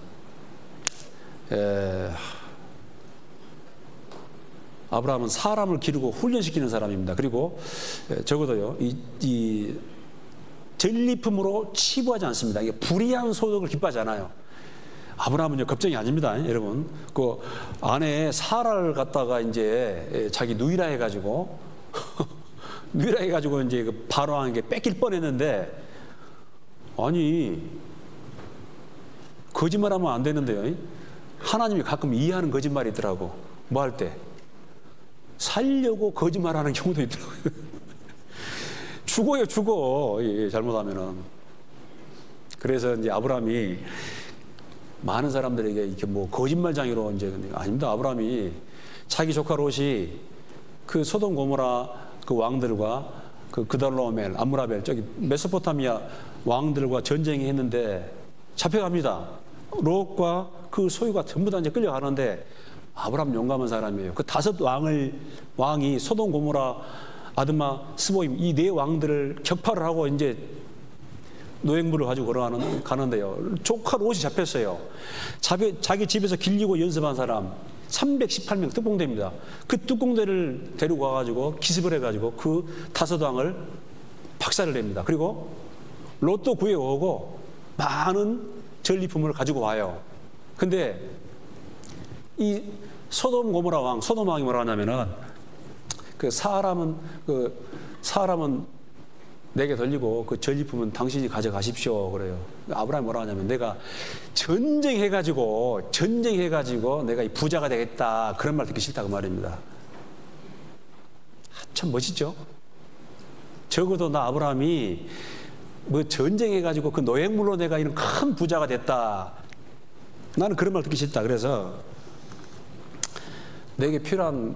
A: 아브라함은 사람을 기르고 훈련시키는 사람입니다. 그리고 적어도요, 이 전리품으로 치부하지 않습니다. 이게 불이한 소득을 기뻐하지 않아요. 아브라함은요, 걱정이 아닙니다, 여러분. 그 아내 사라를 갖다가 이제 자기 누이라 해가지고 누이라 해가지고 이제 그 바로왕에게 뺏길 뻔했는데, 아니 거짓말하면 안 되는데요. 하나님이 가끔 이해하는 거짓말이 있더라고. 뭐 할 때 살려고 거짓말하는 경우도 있더라고요. 죽어요, 죽어. 잘못하면은. 그래서 이제 아브라함이 많은 사람들에게 이렇게 뭐 거짓말장애로 이제, 아닙니다. 아브라함이 자기 조카 롯이 그 소돔 고모라 그 왕들과 그 그달로멜, 암무라벨, 저기 메소포타미아 왕들과 전쟁이 했는데 잡혀갑니다. 롯과 그 소유가 전부 다 이제 끌려가는데, 아브라함 용감한 사람이에요. 그 5 왕이 소돔 고모라, 아드마, 스보임 이 4 왕들을 격파를 하고 이제 노획물을 가지고 가는데요. 조카 롯이 잡혔어요. 자기 집에서 길리고 연습한 사람 318명 특공대입니다. 그 특공대를 데리고 와가지고 기습을 해가지고 그 5 왕을 박살을 냅니다. 그리고 롯도 구해오고 많은 전리품을 가지고 와요. 근데 이 소돔 고모라 왕, 소돔 왕이 뭐라 하냐면은, 사람은 내게 돌리고 그 전리품은 당신이 가져가십시오 그래요. 아브라함이 뭐라 하냐면, 내가 전쟁해가지고 내가 이 부자가 되겠다, 그런 말 듣기 싫다 그 말입니다. 참 멋있죠? 적어도 나 아브라함이 뭐 전쟁해가지고 그 노획물로 내가 이런 큰 부자가 됐다, 나는 그런 말 듣기 싫다. 그래서 내게 필요한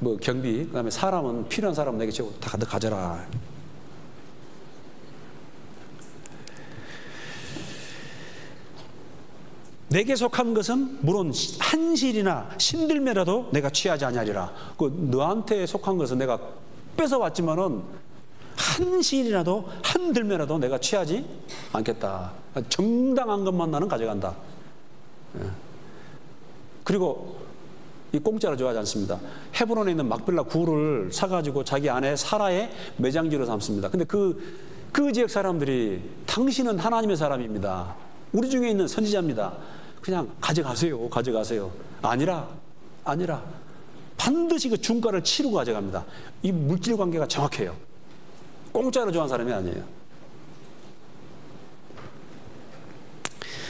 A: 뭐 경비, 그 다음에 사람은 필요한 사람은 내게 다 가져라. 내게 속한 것은 물론 한실이나 신들매라도 내가 취하지 아니하리라. 그 너한테 속한 것은 내가 뺏어왔지만은 한실이라도 한들매라도 내가 취하지 않겠다. 정당한 것만 나는 가져간다. 그리고 이 공짜로 좋아하지 않습니다. 헤브론에 있는 막벨라 굴을 사가지고 자기 아내 사라의 매장지로 삼습니다. 근데 그 지역 사람들이, 당신은 하나님의 사람입니다, 우리 중에 있는 선지자입니다, 그냥 가져가세요. 아니라 반드시 그 중가를 치르고 가져갑니다. 이 물질 관계가 정확해요. 공짜로 좋아하는 사람이 아니에요.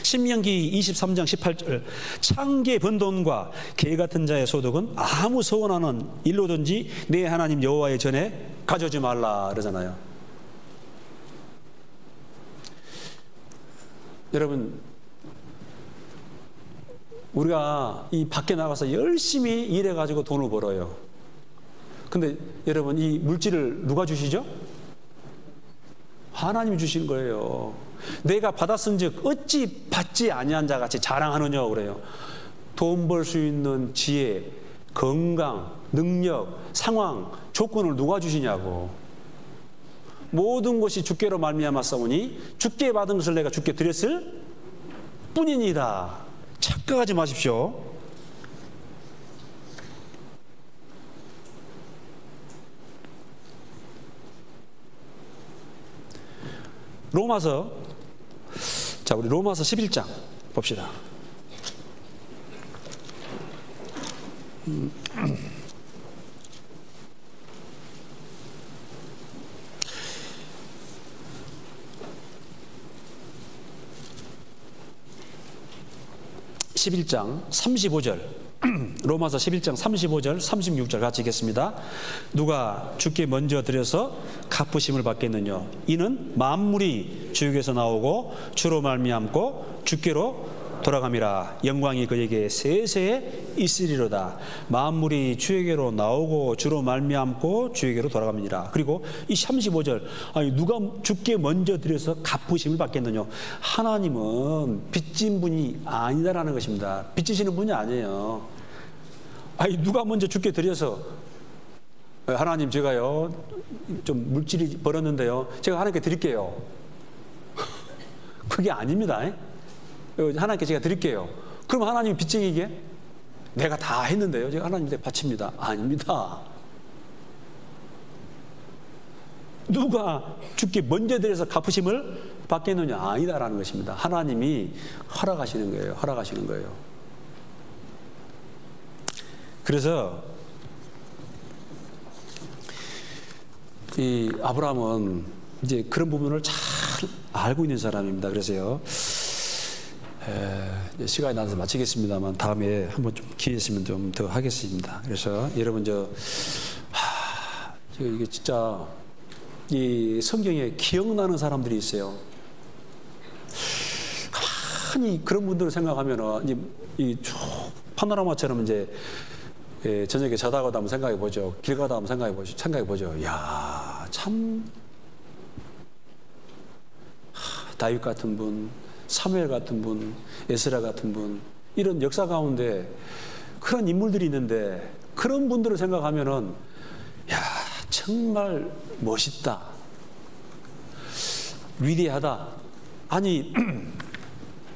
A: 신명기 23장 18절, 창기에 번 돈과 개 같은 자의 소득은 아무 서원하는 일로든지 내 하나님 여호와의 전에 가져오지 말라 그러잖아요. 여러분, 우리가 이 밖에 나가서 열심히 일해가지고 돈을 벌어요. 근데 여러분, 이 물질을 누가 주시죠? 하나님이 주신 거예요. 내가 받았은즉 어찌 받지 아니한 자 같이 자랑하느냐 그래요. 돈 벌 수 있는 지혜, 건강, 능력, 상황, 조건을 누가 주시냐고. 모든 것이 주께로 말미암았사오니 주께 받은 것을 내가 주께 드렸을 뿐이니이다. 착각하지 마십시오. 로마서, 자, 우리 로마서 11장 봅시다. (11장) 35절 로마서 11장 35절 36절 같이 읽겠습니다. 누가 주께 먼저 드려서 갚으심을 받겠느냐? 이는 만물이 주에게서 나오고 주로 말미암고 주께로 돌아감이라. 영광이 그에게 세세에 있으리로다. 만물이 주에게로 나오고 주로 말미암고 주에게로 돌아갑니다. 그리고 이 35절, 아니 누가 주께 먼저 드려서 갚으심을 받겠느냐? 하나님은 빚진 분이 아니다라는 것입니다. 빚지시는 분이 아니에요. 아니 누가 먼저 주께 드려서, 하나님 제가요 좀 물질이 벌었는데요 제가 하나님께 드릴게요. 그게 아닙니다. 하나님께 제가 드릴게요. 그럼 하나님이 빚쟁이게 내가 다 했는데요 제가 하나님께 바칩니다. 아닙니다. 누가 주께 먼저 드려서 갚으심을 받겠느냐? 아니다라는 것입니다. 하나님이 허락하시는 거예요. 허락하시는 거예요. 그래서 이 아브라함은 이제 그런 부분을 잘 알고 있는 사람입니다. 그래서요 시간이 나서 마치겠습니다만 다음에 한번 좀 기회 있으면 좀 더 하겠습니다. 그래서 여러분 이게 진짜 이 성경에 기억나는 사람들이 있어요. 가만히 그런 분들을 생각하면은 이 쭉 파노라마처럼 이제 저녁에 자다가도 한번 생각해 보죠. 길 가다 한번 생각해 보죠. 야, 참 다윗 같은 분, 사무엘 같은 분, 에스라 같은 분, 이런 역사 가운데 그런 인물들이 있는데 그런 분들을 생각하면은 야, 정말 멋있다, 위대하다. 아니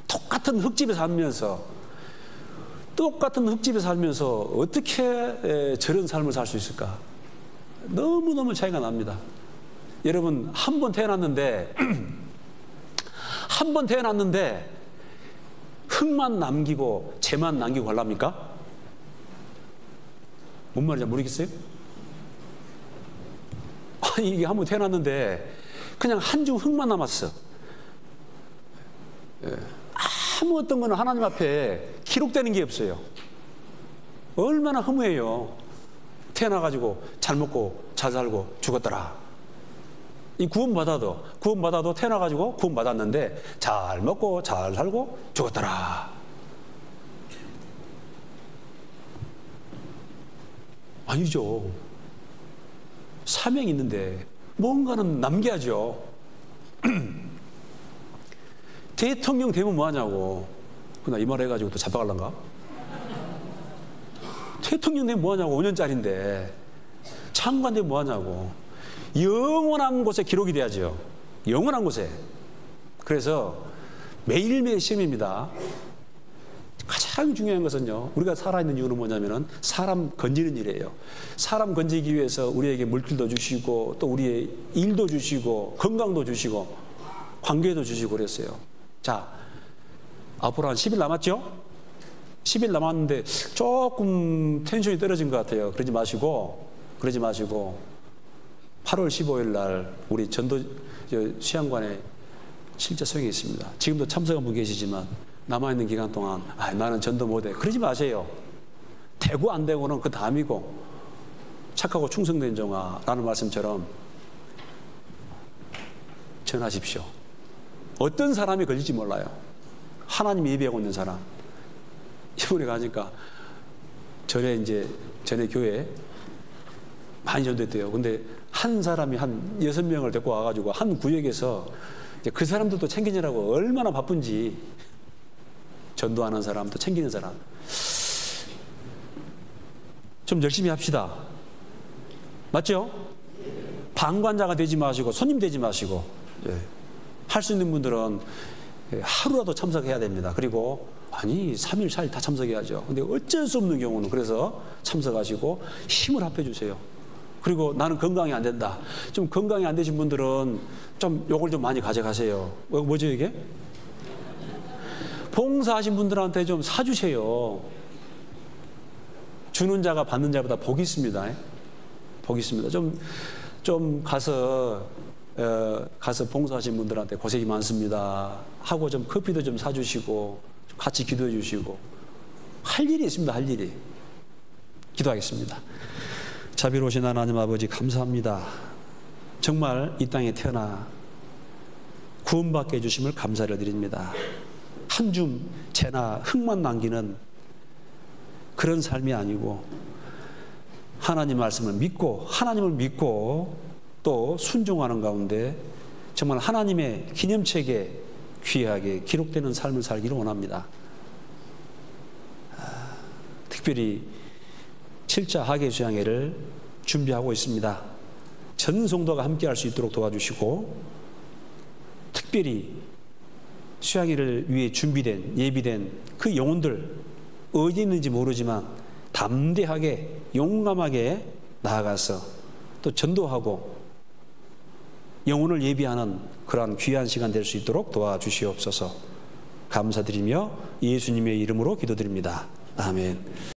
A: 똑같은 흙집에 살면서 어떻게 저런 삶을 살 수 있을까? 너무너무 차이가 납니다. 여러분 한 번 태어났는데 흙만 남기고 재만 남기고 하랍니까? 뭔 말인지 모르겠어요? 아니 이게 한 번 태어났는데 그냥 한 줌 흙만 남았어. 아무 어떤 거는 하나님 앞에 기록되는 게 없어요. 얼마나 허무해요. 태어나가지고 잘 먹고 잘 살고 죽었더라. 이 구원받아도 태어나가지고 구원받았는데 잘 먹고 잘 살고 죽었더라. 아니죠. 사명이 있는데 뭔가는 남겨야죠. 대통령 되면 뭐하냐고. 나 이 말 해가지고 또 잡아갈란가? 대통령 되면 뭐하냐고. 5년짜리인데 장관 되면 뭐하냐고. 영원한 곳에 기록이 돼야죠. 영원한 곳에. 그래서 매일매일 시험입니다. 가장 중요한 것은요, 우리가 살아있는 이유는 뭐냐면은 사람 건지는 일이에요. 사람 건지기 위해서 우리에게 물질도 주시고 또 우리의 일도 주시고 건강도 주시고 관계도 주시고 그랬어요. 자, 앞으로 한 10일 남았죠? 10일 남았는데 조금 텐션이 떨어진 것 같아요. 그러지 마시고 8월 15일 날 우리 전도 수양관에 실제 소용이 있습니다. 지금도 참석한 분 계시지만 남아있는 기간 동안 나는 전도 못해. 그러지 마세요. 되고 안 되고는 그 다음이고 착하고 충성된 종아라는 말씀처럼 전하십시오. 어떤 사람이 걸릴지 몰라요. 하나님이 예비하고 있는 사람. 이번에 가니까 전에 교회 많이 전도했대요. 근데 한 사람이 한 6명을 데리고 와가지고 한 구역에서 이제 그 사람들도 챙기느라고 얼마나 바쁜지, 전도하는 사람도 챙기는 사람. 좀 열심히 합시다. 맞죠? 방관자가 되지 마시고 손님 되지 마시고 할 수 있는 분들은 하루라도 참석해야 됩니다. 그리고 아니 3일 4일 다 참석해야죠. 근데 어쩔 수 없는 경우는 그래서 참석하시고 힘을 합해주세요. 그리고 나는 건강이 안 된다. 좀 건강이 안 되신 분들은 좀 요걸 좀 많이 가져가세요. 뭐죠 이게? 봉사하신 분들한테 좀 사주세요. 주는 자가 받는 자보다 복이 있습니다. 복이 있습니다. 좀 가서 봉사하신 분들한테 고생이 많습니다 하고 좀 커피도 좀 사주시고 같이 기도해 주시고 할 일이 있습니다. 할 일이. 기도하겠습니다. 자비로우신 하나님 아버지 감사합니다. 정말 이 땅에 태어나 구원받게 해주심을 감사를 드립니다. 한 줌 재나 흙만 남기는 그런 삶이 아니고 하나님 말씀을 믿고 하나님을 믿고 또 순종하는 가운데 정말 하나님의 기념책에 귀하게 기록되는 삶을 살기를 원합니다. 특별히 7차 하계 수양회를 준비하고 있습니다. 전 성도가 함께 할 수 있도록 도와주시고 특별히 수양회를 위해 준비된 예비된 그 영혼들 어디 있는지 모르지만 담대하게 용감하게 나아가서 또 전도하고 영혼을 예비하는 그러한 귀한 시간 될 수 있도록 도와주시옵소서. 감사드리며 예수님의 이름으로 기도드립니다. 아멘.